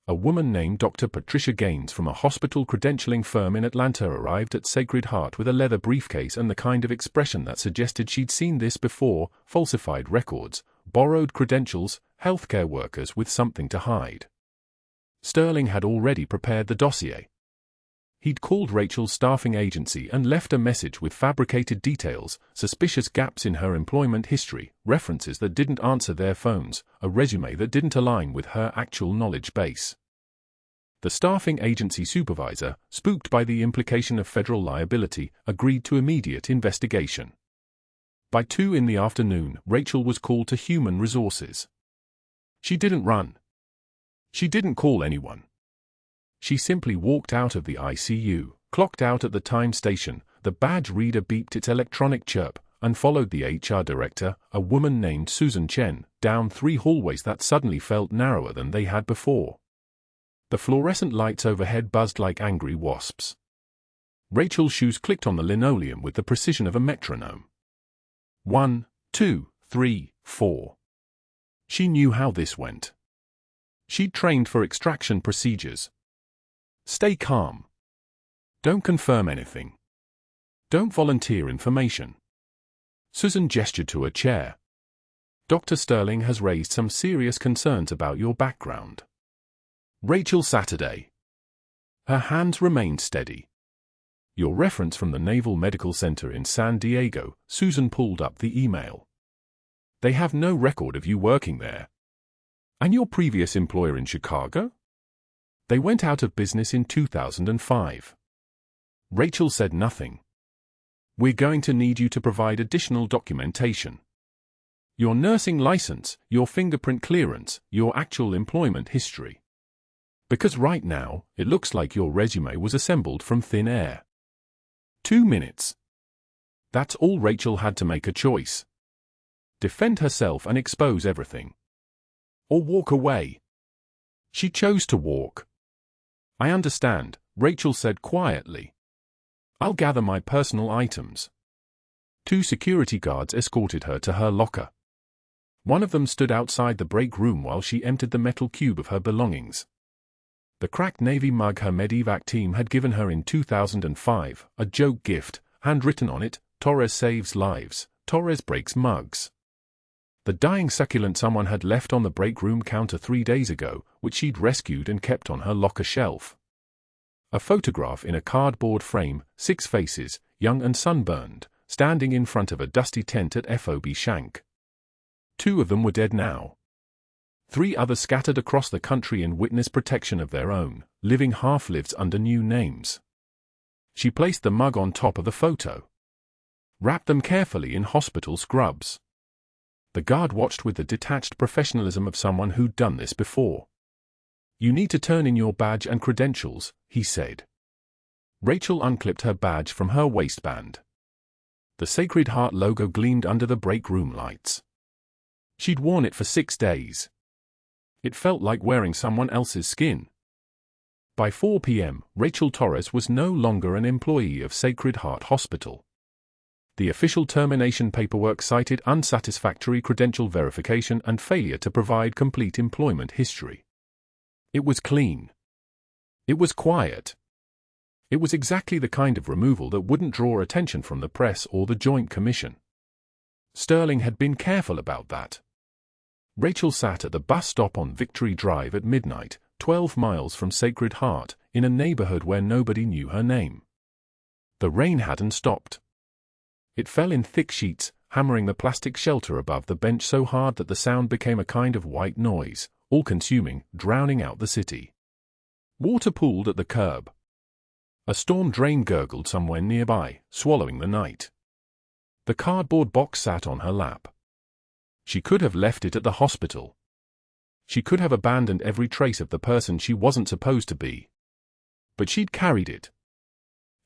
A woman named Dr. Patricia Gaines from a hospital credentialing firm in Atlanta arrived at Sacred Heart with a leather briefcase and the kind of expression that suggested she'd seen this before: falsified records, borrowed credentials, healthcare workers with something to hide. Sterling had already prepared the dossier. He'd called Rachel's staffing agency and left a message with fabricated details, suspicious gaps in her employment history, references that didn't answer their phones, a resume that didn't align with her actual knowledge base. The staffing agency supervisor, spooked by the implication of federal liability, agreed to immediate investigation. By 2 in the afternoon, Rachel was called to human resources. She didn't run. She didn't call anyone. She simply walked out of the ICU, clocked out at the time station, the badge reader beeped its electronic chirp, and followed the HR director, a woman named Susan Chen, down 3 hallways that suddenly felt narrower than they had before. The fluorescent lights overhead buzzed like angry wasps. Rachel's shoes clicked on the linoleum with the precision of a metronome. 1, 2, 3, 4. She knew how this went. She'd trained for extraction procedures. Stay calm. Don't confirm anything. Don't volunteer information. Susan gestured to a chair. Dr. Sterling has raised some serious concerns about your background. Rachel Saturday. Her hands remained steady. Your reference from the Naval Medical Center in San Diego. Susan pulled up the email. They have no record of you working there. And your previous employer in Chicago? They went out of business in 2005. Rachel said nothing. We're going to need you to provide additional documentation. Your nursing license, your fingerprint clearance, your actual employment history. Because right now, it looks like your resume was assembled from thin air. 2 minutes. That's all Rachel had to make a choice. Defend herself and expose everything. Or walk away. She chose to walk. I understand, Rachel said quietly. I'll gather my personal items. 2 security guards escorted her to her locker. One of them stood outside the break room while she emptied the metal cube of her belongings. The cracked Navy mug her medevac team had given her in 2005, a joke gift, handwritten on it, Torres saves lives, Torres breaks mugs. The dying succulent someone had left on the break room counter 3 days ago, which she'd rescued and kept on her locker shelf. A photograph in a cardboard frame, 6 faces, young and sunburned, standing in front of a dusty tent at FOB Shank. 2 of them were dead now. 3 others scattered across the country in witness protection of their own, living half-lives under new names. She placed the mug on top of the photo. Wrapped them carefully in hospital scrubs. The guard watched with the detached professionalism of someone who'd done this before. You need to turn in your badge and credentials, he said. Rachel unclipped her badge from her waistband. The Sacred Heart logo gleamed under the break room lights. She'd worn it for 6 days. It felt like wearing someone else's skin. By 4 p.m., Rachel Torres was no longer an employee of Sacred Heart Hospital. The official termination paperwork cited unsatisfactory credential verification and failure to provide complete employment history. It was clean. It was quiet. It was exactly the kind of removal that wouldn't draw attention from the press or the Joint Commission. Sterling had been careful about that. Rachel sat at the bus stop on Victory Drive at midnight, 12 miles from Sacred Heart, in a neighborhood where nobody knew her name. The rain hadn't stopped. It fell in thick sheets, hammering the plastic shelter above the bench so hard that the sound became a kind of white noise, all-consuming, drowning out the city. Water pooled at the curb. A storm drain gurgled somewhere nearby, swallowing the night. The cardboard box sat on her lap. She could have left it at the hospital. She could have abandoned every trace of the person she wasn't supposed to be. But she'd carried it.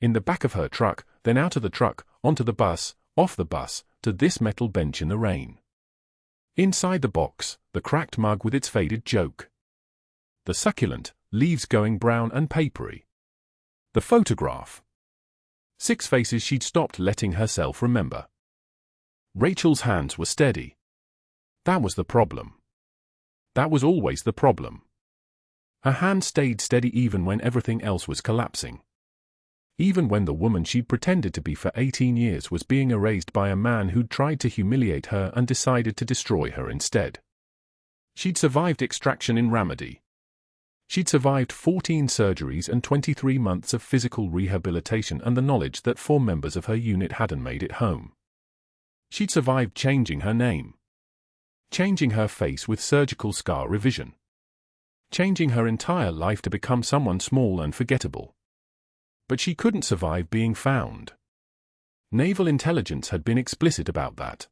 In the back of her truck, then out of the truck, onto the bus, off the bus, to this metal bench in the rain. Inside the box, the cracked mug with its faded joke. The succulent, leaves going brown and papery. The photograph. 6 faces she'd stopped letting herself remember. Rachel's hands were steady. That was the problem. That was always the problem. Her hand stayed steady even when everything else was collapsing. Even when the woman she'd pretended to be for 18 years was being erased by a man who'd tried to humiliate her and decided to destroy her instead. She'd survived extraction in Ramadi. She'd survived 14 surgeries and 23 months of physical rehabilitation and the knowledge that 4 members of her unit hadn't made it home. She'd survived changing her name. Changing her face with surgical scar revision. Changing her entire life to become someone small and forgettable. But she couldn't survive being found. Naval intelligence had been explicit about that.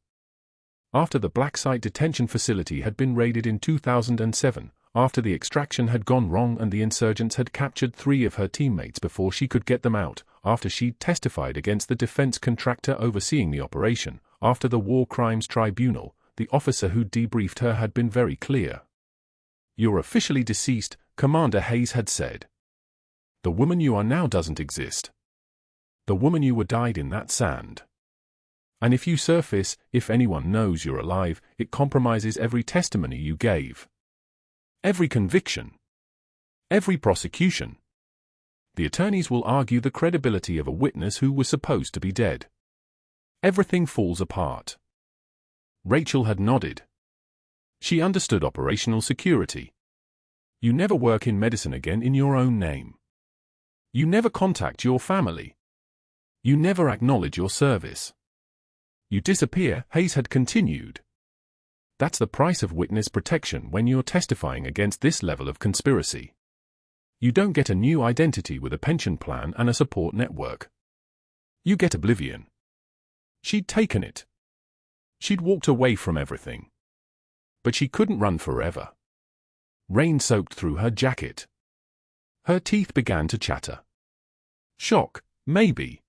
After the Black Site detention facility had been raided in 2007, after the extraction had gone wrong and the insurgents had captured 3 of her teammates before she could get them out, after she'd testified against the defense contractor overseeing the operation, after the War Crimes Tribunal, the officer who debriefed her had been very clear. "You're officially deceased," Commander Hayes had said. "The woman you are now doesn't exist. The woman you were died in that sand. And if you surface, if anyone knows you're alive, it compromises every testimony you gave. Every conviction. Every prosecution. The attorneys will argue the credibility of a witness who was supposed to be dead. Everything falls apart." Rachel had nodded. She understood operational security. You never work in medicine again in your own name. You never contact your family. You never acknowledge your service. You disappear, Hayes had continued. That's the price of witness protection when you're testifying against this level of conspiracy. You don't get a new identity with a pension plan and a support network. You get oblivion. She'd taken it. She'd walked away from everything. But she couldn't run forever. Rain soaked through her jacket. Her teeth began to chatter. Shock, maybe.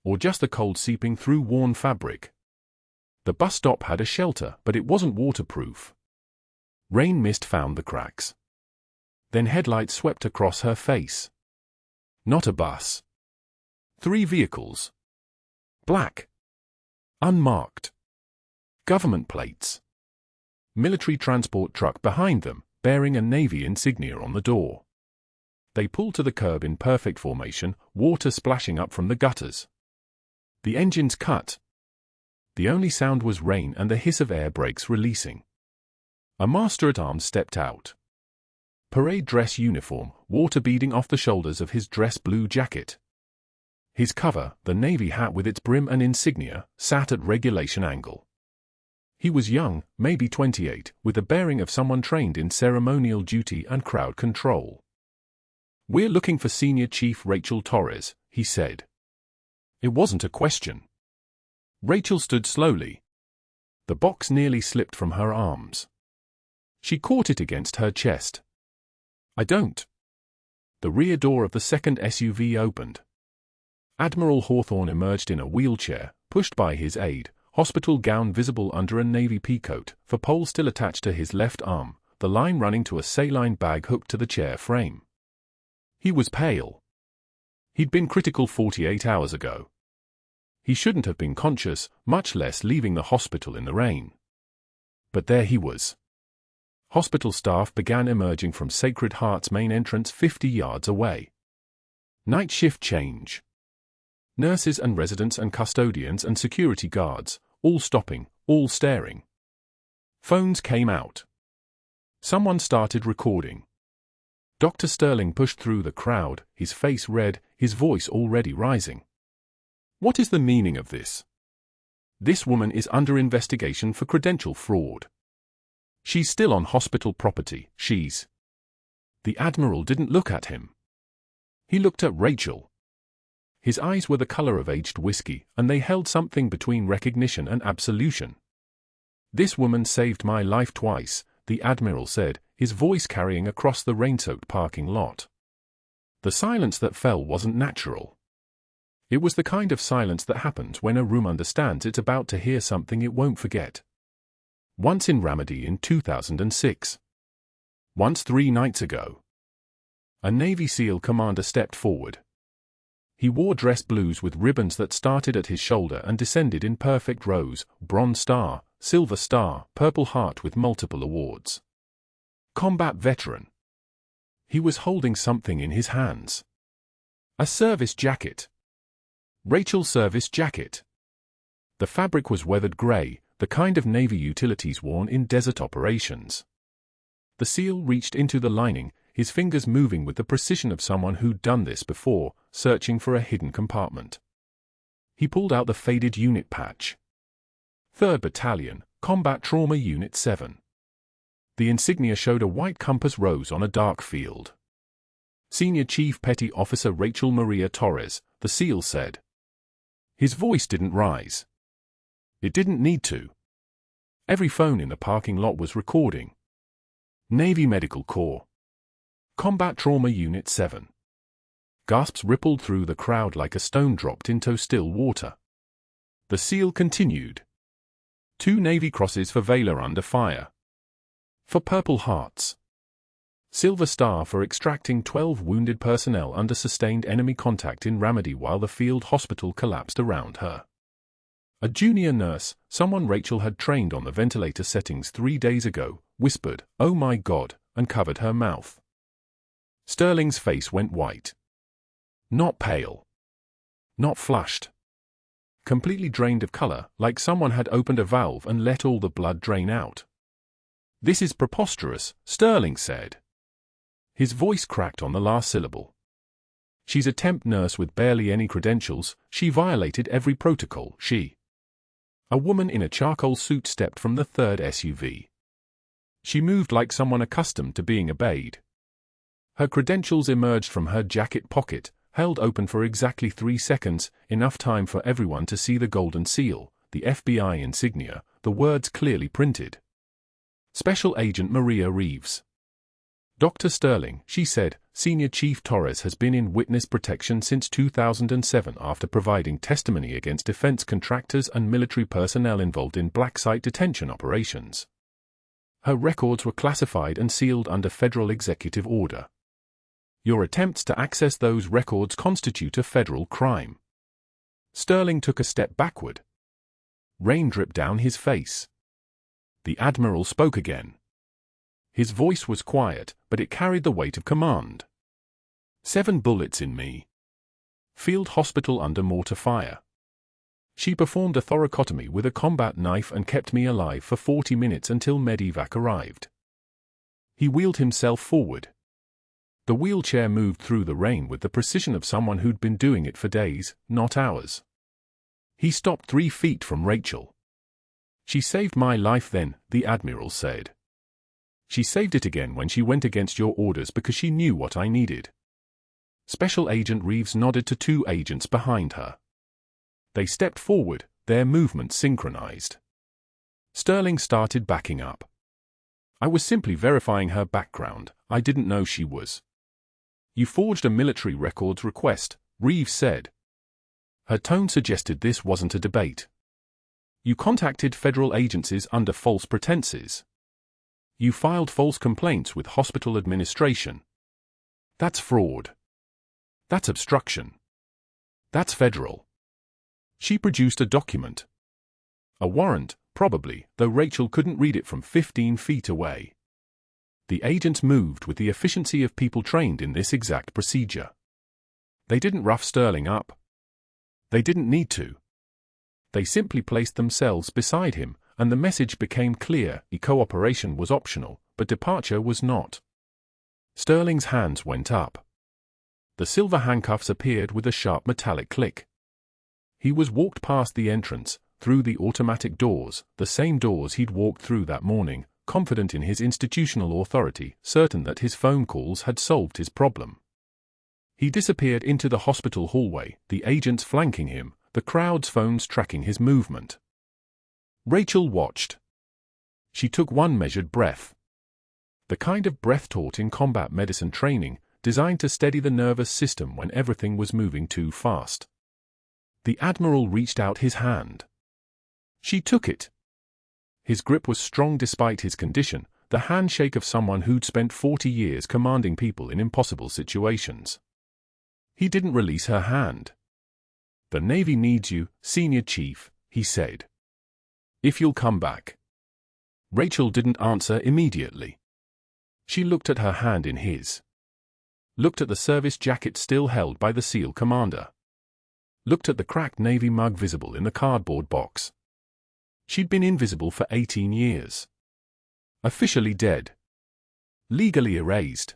Or just the cold seeping through worn fabric. The bus stop had a shelter, but it wasn't waterproof. Rain mist found the cracks. Then headlights swept across her face. Not a bus. 3 vehicles. Black. Unmarked. Government plates. Military transport truck behind them, bearing a Navy insignia on the door. They pulled to the curb in perfect formation, water splashing up from the gutters. The engines cut. The only sound was rain and the hiss of air brakes releasing. A master-at-arms stepped out. Parade dress uniform, water beading off the shoulders of his dress blue jacket. His cover, the Navy hat with its brim and insignia, sat at regulation angle. He was young, maybe 28, with the bearing of someone trained in ceremonial duty and crowd control. "We're looking for Senior Chief Rachel Torres," he said. It wasn't a question. Rachel stood slowly. The box nearly slipped from her arms. She caught it against her chest. "I don't." The rear door of the second SUV opened. Admiral Hawthorne emerged in a wheelchair, pushed by his aide, hospital gown visible under a navy peacoat, for pole still attached to his left arm, the line running to a saline bag hooked to the chair frame. He was pale. He'd been critical 48 hours ago. He shouldn't have been conscious, much less leaving the hospital in the rain. But there he was. Hospital staff began emerging from Sacred Heart's main entrance 50 yards away. Night shift change. Nurses and residents and custodians and security guards, all stopping, all staring. Phones came out. Someone started recording. Dr. Sterling pushed through the crowd, his face red, his voice already rising. "What is the meaning of this? This woman is under investigation for credential fraud. She's still on hospital property, she's..." The Admiral didn't look at him. He looked at Rachel. His eyes were the color of aged whiskey, and they held something between recognition and absolution. "This woman saved my life twice," the Admiral said, his voice carrying across the rain-soaked parking lot. The silence that fell wasn't natural. It was the kind of silence that happens when a room understands it's about to hear something it won't forget. Once in Ramadi in 2006. Once 3 nights ago. A Navy SEAL commander stepped forward. He wore dress blues with ribbons that started at his shoulder and descended in perfect rows, Bronze Star, Silver Star, Purple Heart with multiple awards. Combat veteran. He was holding something in his hands. A service jacket. Rachel's service jacket. The fabric was weathered gray, the kind of Navy utilities worn in desert operations. The SEAL reached into the lining, his fingers moving with the precision of someone who'd done this before, searching for a hidden compartment. He pulled out the faded unit patch. 3rd Battalion, Combat Trauma Unit 7. The insignia showed a white compass rose on a dark field. Senior Chief Petty Officer Rachel Maria Torres, the SEAL said. His voice didn't rise. It didn't need to. Every phone in the parking lot was recording. Navy Medical Corps. Combat Trauma Unit 7. Gasps rippled through the crowd like a stone dropped into still water. The SEAL continued. 2 Navy crosses for Valor under fire. For Purple Hearts. Silver Star for extracting 12 wounded personnel under sustained enemy contact in Ramadi while the field hospital collapsed around her. A junior nurse, someone Rachel had trained on the ventilator settings 3 days ago, whispered, "Oh my God," and covered her mouth. Sterling's face went white. Not pale. Not flushed. Completely drained of color, like someone had opened a valve and let all the blood drain out. "This is preposterous," Sterling said. His voice cracked on the last syllable. "She's a temp nurse with barely any credentials. She violated every protocol. A woman in a charcoal suit stepped from the 3rd SUV. She moved like someone accustomed to being obeyed. Her credentials emerged from her jacket pocket, held open for exactly 3 seconds, enough time for everyone to see the golden seal, the FBI insignia, the words clearly printed. Special Agent Maria Reeves. "Dr. Sterling," she said, "Senior Chief Torres has been in witness protection since 2007 after providing testimony against defense contractors and military personnel involved in black site detention operations. Her records were classified and sealed under federal executive order. Your attempts to access those records constitute a federal crime." Sterling took a step backward. Rain dripped down his face. The Admiral spoke again. His voice was quiet, but it carried the weight of command. 7 bullets in me. Field hospital under mortar fire. She performed a thoracotomy with a combat knife and kept me alive for 40 minutes until medevac arrived. He wheeled himself forward. The wheelchair moved through the rain with the precision of someone who'd been doing it for days, not hours. He stopped 3 feet from Rachel. "She saved my life then," the Admiral said. "She saved it again when she went against your orders because she knew what I needed." Special Agent Reeves nodded to 2 agents behind her. They stepped forward, their movements synchronized. Sterling started backing up. "I was simply verifying her background. I didn't know she was." "You forged a military records request," Reeves said. Her tone suggested this wasn't a debate. "You contacted federal agencies under false pretenses. You filed false complaints with hospital administration. That's fraud. That's obstruction. That's federal." She produced a document. A warrant, probably, though Rachel couldn't read it from 15 feet away. The agents moved with the efficiency of people trained in this exact procedure. They didn't rough Sterling up. They didn't need to. They simply placed themselves beside him, and the message became clear: cooperation was optional, but departure was not. Sterling's hands went up. The silver handcuffs appeared with a sharp metallic click. He was walked past the entrance, through the automatic doors, the same doors he'd walked through that morning, confident in his institutional authority, certain that his phone calls had solved his problem. He disappeared into the hospital hallway, the agents flanking him, the crowd's phones tracking his movement. Rachel watched. She took one measured breath. The kind of breath taught in combat medicine training, designed to steady the nervous system when everything was moving too fast. The Admiral reached out his hand. She took it. His grip was strong despite his condition, the handshake of someone who'd spent 40 years commanding people in impossible situations. He didn't release her hand. "The Navy needs you, Senior Chief," he said. "If you'll come back." Rachel didn't answer immediately. She looked at her hand in his. Looked at the service jacket still held by the SEAL commander. Looked at the cracked Navy mug visible in the cardboard box. She'd been invisible for 18 years. Officially dead. Legally erased.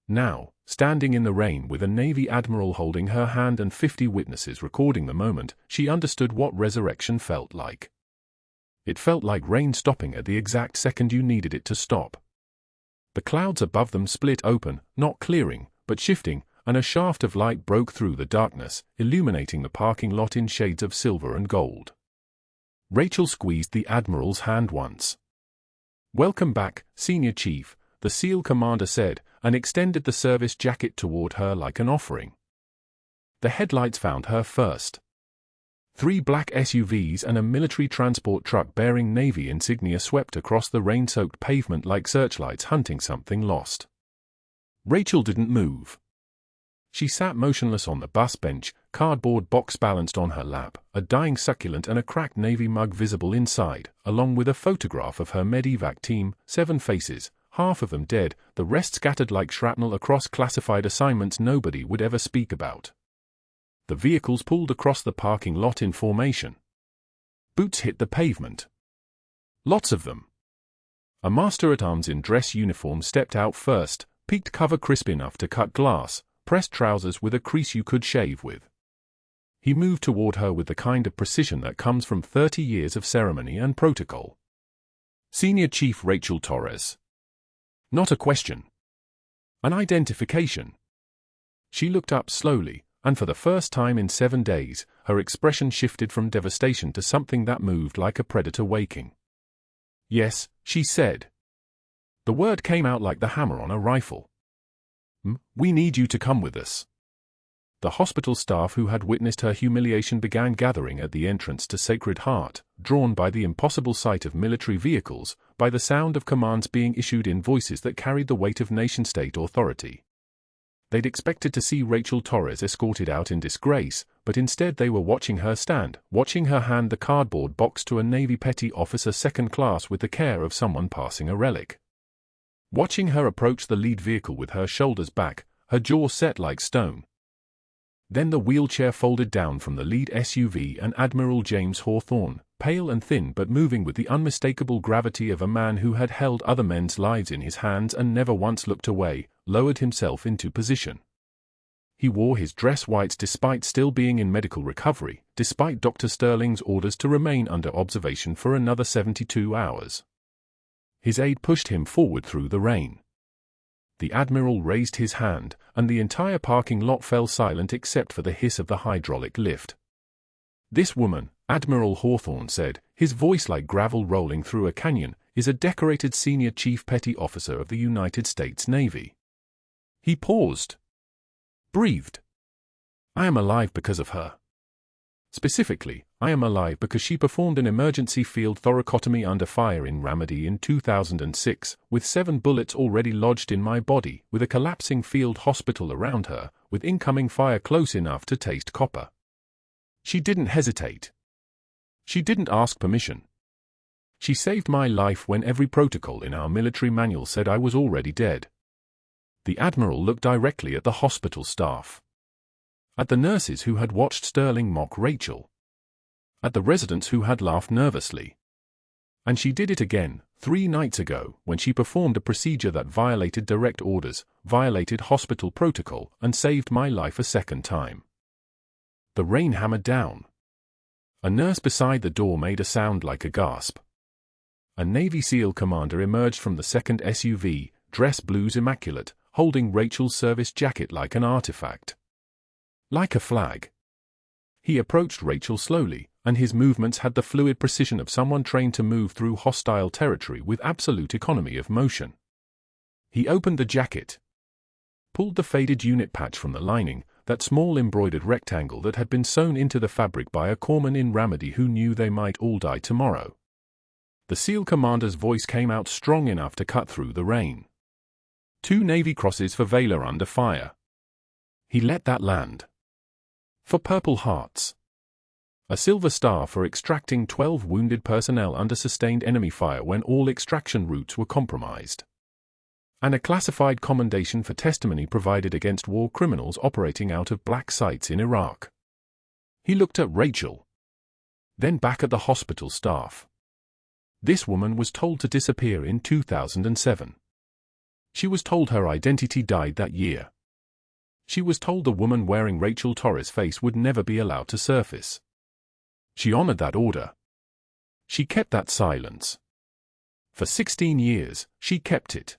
Now, standing in the rain with a Navy admiral holding her hand and 50 witnesses recording the moment, she understood what resurrection felt like. It felt like rain stopping at the exact second you needed it to stop. The clouds above them split open, not clearing, but shifting, and a shaft of light broke through the darkness, illuminating the parking lot in shades of silver and gold. Rachel squeezed the Admiral's hand once. "Welcome back, Senior Chief," the SEAL commander said, and extended the service jacket toward her like an offering. The headlights found her first. 3 black SUVs and a military transport truck bearing Navy insignia swept across the rain-soaked pavement like searchlights hunting something lost. Rachel didn't move. She sat motionless on the bus bench, cardboard box balanced on her lap, a dying succulent and a cracked Navy mug visible inside, along with a photograph of her medevac team, 7 faces, half of them dead, the rest scattered like shrapnel across classified assignments nobody would ever speak about. The vehicles pulled across the parking lot in formation. Boots hit the pavement. Lots of them. A master-at-arms in dress uniform stepped out first, peaked cover crisp enough to cut glass, pressed trousers with a crease you could shave with. He moved toward her with the kind of precision that comes from 30 years of ceremony and protocol. "Senior Chief Rachel Torres." Not a question. An identification. She looked up slowly, and for the first time in 7 days, her expression shifted from devastation to something that moved like a predator waking. "Yes," she said. The word came out like the hammer on a rifle. "We need you to come with us." The hospital staff who had witnessed her humiliation began gathering at the entrance to Sacred Heart, drawn by the impossible sight of military vehicles, by the sound of commands being issued in voices that carried the weight of nation-state authority. They'd expected to see Rachel Torres escorted out in disgrace, but instead they were watching her stand, watching her hand the cardboard box to a Navy petty officer second class with the care of someone passing a relic. Watching her approach the lead vehicle with her shoulders back, her jaw set like stone. Then the wheelchair folded down from the lead SUV and Admiral James Hawthorne, pale and thin but moving with the unmistakable gravity of a man who had held other men's lives in his hands and never once looked away, lowered himself into position. He wore his dress whites despite still being in medical recovery, despite Dr. Sterling's orders to remain under observation for another 72 hours. His aide pushed him forward through the rain. The Admiral raised his hand, and the entire parking lot fell silent except for the hiss of the hydraulic lift. "This woman," Admiral Hawthorne said, his voice like gravel rolling through a canyon, "is a decorated senior chief petty officer of the United States Navy." He paused. Breathed. "I am alive because of her. Specifically, I am alive because she performed an emergency field thoracotomy under fire in Ramadi in 2006, with 7 bullets already lodged in my body, with a collapsing field hospital around her, with incoming fire close enough to taste copper. She didn't hesitate. She didn't ask permission. She saved my life when every protocol in our military manual said I was already dead." The Admiral looked directly at the hospital staff. At the nurses who had watched Sterling mock Rachel. At the residents who had laughed nervously. And she did it again, 3 nights ago, when she performed a procedure that violated direct orders, violated hospital protocol, and saved my life a second time. The rain hammered down. A nurse beside the door made a sound like a gasp. A Navy SEAL commander emerged from the second SUV, dress blues immaculate, holding Rachel's service jacket like an artifact. Like a flag. He approached Rachel slowly, and his movements had the fluid precision of someone trained to move through hostile territory with absolute economy of motion. He opened the jacket. Pulled the faded unit patch from the lining, that small embroidered rectangle that had been sewn into the fabric by a corpsman in Ramadi who knew they might all die tomorrow. The SEAL commander's voice came out strong enough to cut through the rain. 2 Navy crosses for Valor under fire. He let that land. For Purple Hearts. A Silver Star for extracting 12 wounded personnel under sustained enemy fire when all extraction routes were compromised. and a classified commendation for testimony provided against war criminals operating out of black sites in Iraq. He looked at Rachel, then back at the hospital staff. This woman was told to disappear in 2007. She was told her identity died that year. She was told the woman wearing Rachel Torres' face would never be allowed to surface. She honored that order. She kept that silence. For 16 years, she kept it.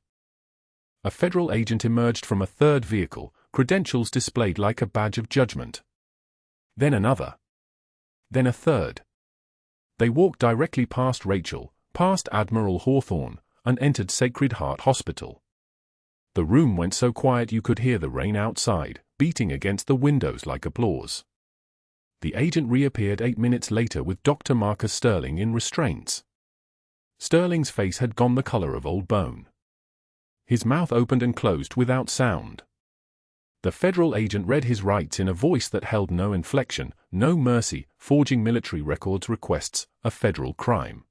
A federal agent emerged from a third vehicle, credentials displayed like a badge of judgment. Then another. Then a third. They walked directly past Rachel, past Admiral Hawthorne, and entered Sacred Heart Hospital. The room went so quiet you could hear the rain outside, beating against the windows like applause. The agent reappeared 8 minutes later with Dr. Marcus Sterling in restraints. Sterling's face had gone the color of old bone. His mouth opened and closed without sound. The federal agent read his rights in a voice that held no inflection, no mercy. Forging military records requests, a federal crime.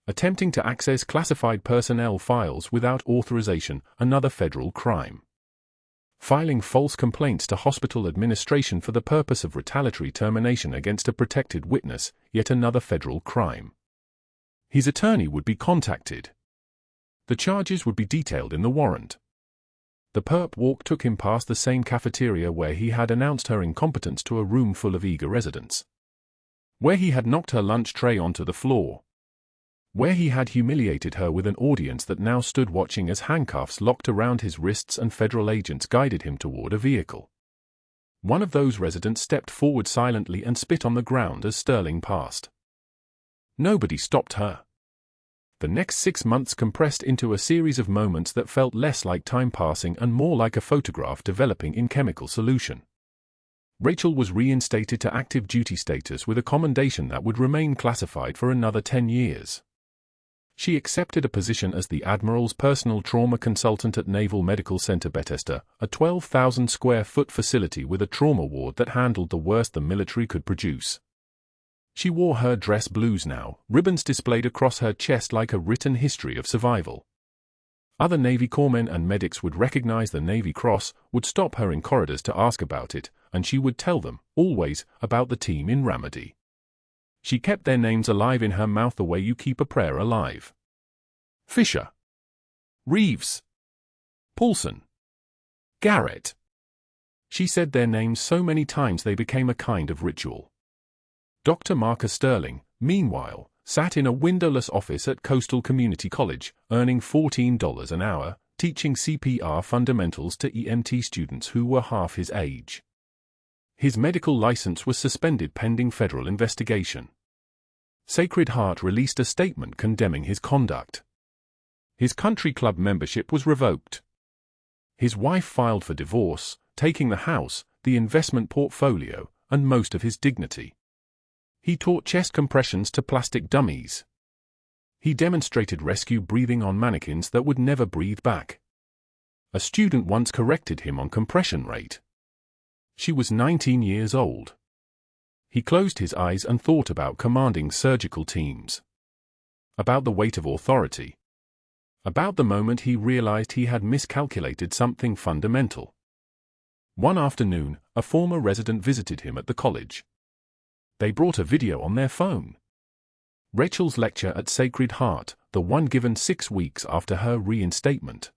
Attempting to access classified personnel files without authorization, another federal crime. Filing false complaints to hospital administration for the purpose of retaliatory termination against a protected witness, yet another federal crime. His attorney would be contacted. The charges would be detailed in the warrant. The perp walk took him past the same cafeteria where he had announced her incompetence to a room full of eager residents. Where he had knocked her lunch tray onto the floor. Where he had humiliated her with an audience that now stood watching as handcuffs locked around his wrists and federal agents guided him toward a vehicle. One of those residents stepped forward silently and spit on the ground as Sterling passed. Nobody stopped her. The next 6 months compressed into a series of moments that felt less like time passing and more like a photograph developing in chemical solution. Rachel was reinstated to active duty status with a commendation that would remain classified for another 10 years. She accepted a position as the Admiral's personal trauma consultant at Naval Medical Center Bethesda, a 12,000 square foot facility with a trauma ward that handled the worst the military could produce. She wore her dress blues now, ribbons displayed across her chest like a written history of survival. Other Navy corpsmen and medics would recognize the Navy Cross, would stop her in corridors to ask about it, and she would tell them, always, about the team in Ramadi. She kept their names alive in her mouth the way you keep a prayer alive. Fisher. Reeves. Paulson. Garrett. She said their names so many times they became a kind of ritual. Dr. Marcus Sterling, meanwhile, sat in a windowless office at Coastal Community College, earning $14 an hour, teaching CPR fundamentals to EMT students who were half his age. His medical license was suspended pending federal investigation. Sacred Heart released a statement condemning his conduct. His country club membership was revoked. His wife filed for divorce, taking the house, the investment portfolio, and most of his dignity. He taught chest compressions to plastic dummies. He demonstrated rescue breathing on mannequins that would never breathe back. A student once corrected him on compression rate. She was 19 years old. He closed his eyes and thought about commanding surgical teams. About the weight of authority. About the moment he realized he had miscalculated something fundamental. One afternoon, a former resident visited him at the college. They brought a video on their phone. Rachel's lecture at Sacred Heart, the one given 6 weeks after her reinstatement.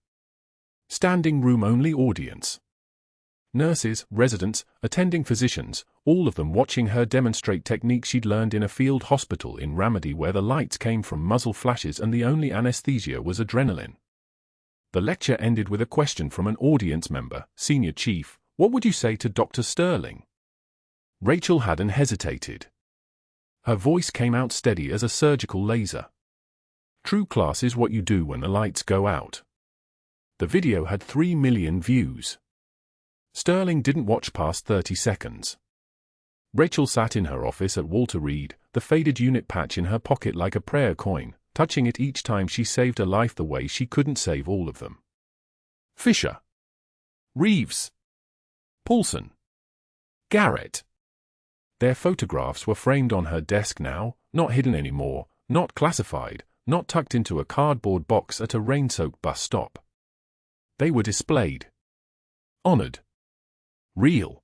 Standing room only audience. Nurses, residents, attending physicians, all of them watching her demonstrate techniques she'd learned in a field hospital in Ramadi where the lights came from muzzle flashes and the only anesthesia was adrenaline. The lecture ended with a question from an audience member, Senior Chief, "What would you say to Dr. Sterling?" Rachel hadn't hesitated. Her voice came out steady as a surgical laser. True class is what you do when the lights go out. The video had 3 million views. Sterling didn't watch past 30 seconds. Rachel sat in her office at Walter Reed, the faded unit patch in her pocket like a prayer coin, touching it each time she saved a life the way she couldn't save all of them. Fisher. Reeves. Paulson. Garrett. Their photographs were framed on her desk now, not hidden anymore, not classified, not tucked into a cardboard box at a rain-soaked bus stop. They were displayed. Honored. Real.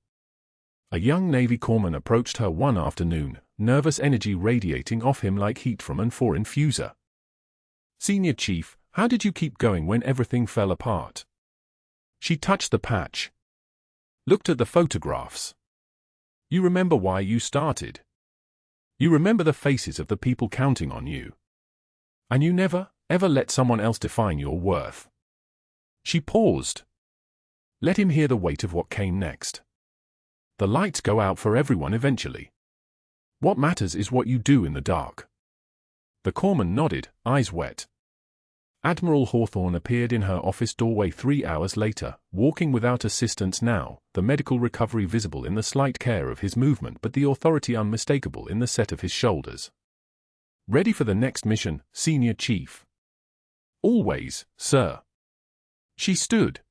A young Navy corpsman approached her one afternoon, nervous energy radiating off him like heat from an .4 infuser. "Senior Chief, how did you keep going when everything fell apart?" She touched the patch. Looked at the photographs. "You remember why you started. You remember the faces of the people counting on you. And you never, ever let someone else define your worth." She paused. Let him hear the weight of what came next. The lights go out for everyone eventually. What matters is what you do in the dark. The corpsman nodded, eyes wet. Admiral Hawthorne appeared in her office doorway 3 hours later, walking without assistance now, the medical recovery visible in the slight care of his movement but the authority unmistakable in the set of his shoulders. "Ready for the next mission, Senior Chief?" "Always, sir." She stood.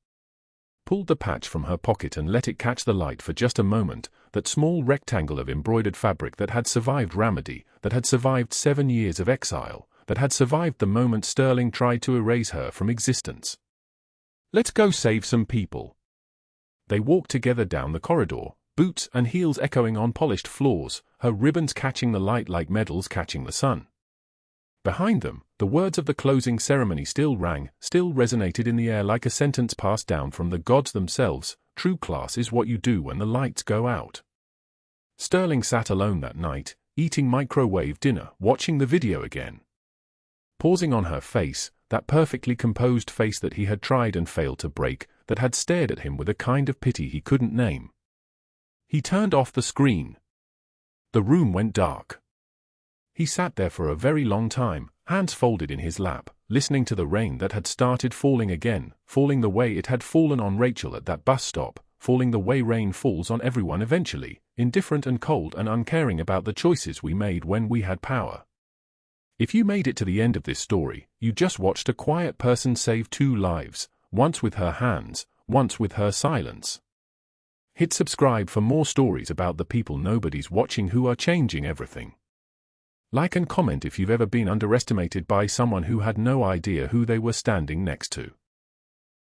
Pulled the patch from her pocket and let it catch the light for just a moment, that small rectangle of embroidered fabric that had survived Ramadi, that had survived 7 years of exile, that had survived the moment Sterling tried to erase her from existence. "Let's go save some people." They walked together down the corridor, boots and heels echoing on polished floors, her ribbons catching the light like medals catching the sun. Behind them, the words of the closing ceremony still rang, still resonated in the air like a sentence passed down from the gods themselves. "True class is what you do when the lights go out." Sterling sat alone that night, eating microwave dinner, watching the video again. Pausing on her face, that perfectly composed face that he had tried and failed to break, that had stared at him with a kind of pity he couldn't name. He turned off the screen. The room went dark. He sat there for a very long time, hands folded in his lap, listening to the rain that had started falling again, falling the way it had fallen on Rachel at that bus stop, falling the way rain falls on everyone eventually, indifferent and cold and uncaring about the choices we made when we had power. If you made it to the end of this story, you just watched a quiet person save 2 lives, once with her hands, once with her silence. Hit subscribe for more stories about the people nobody's watching who are changing everything. Like and comment if you've ever been underestimated by someone who had no idea who they were standing next to.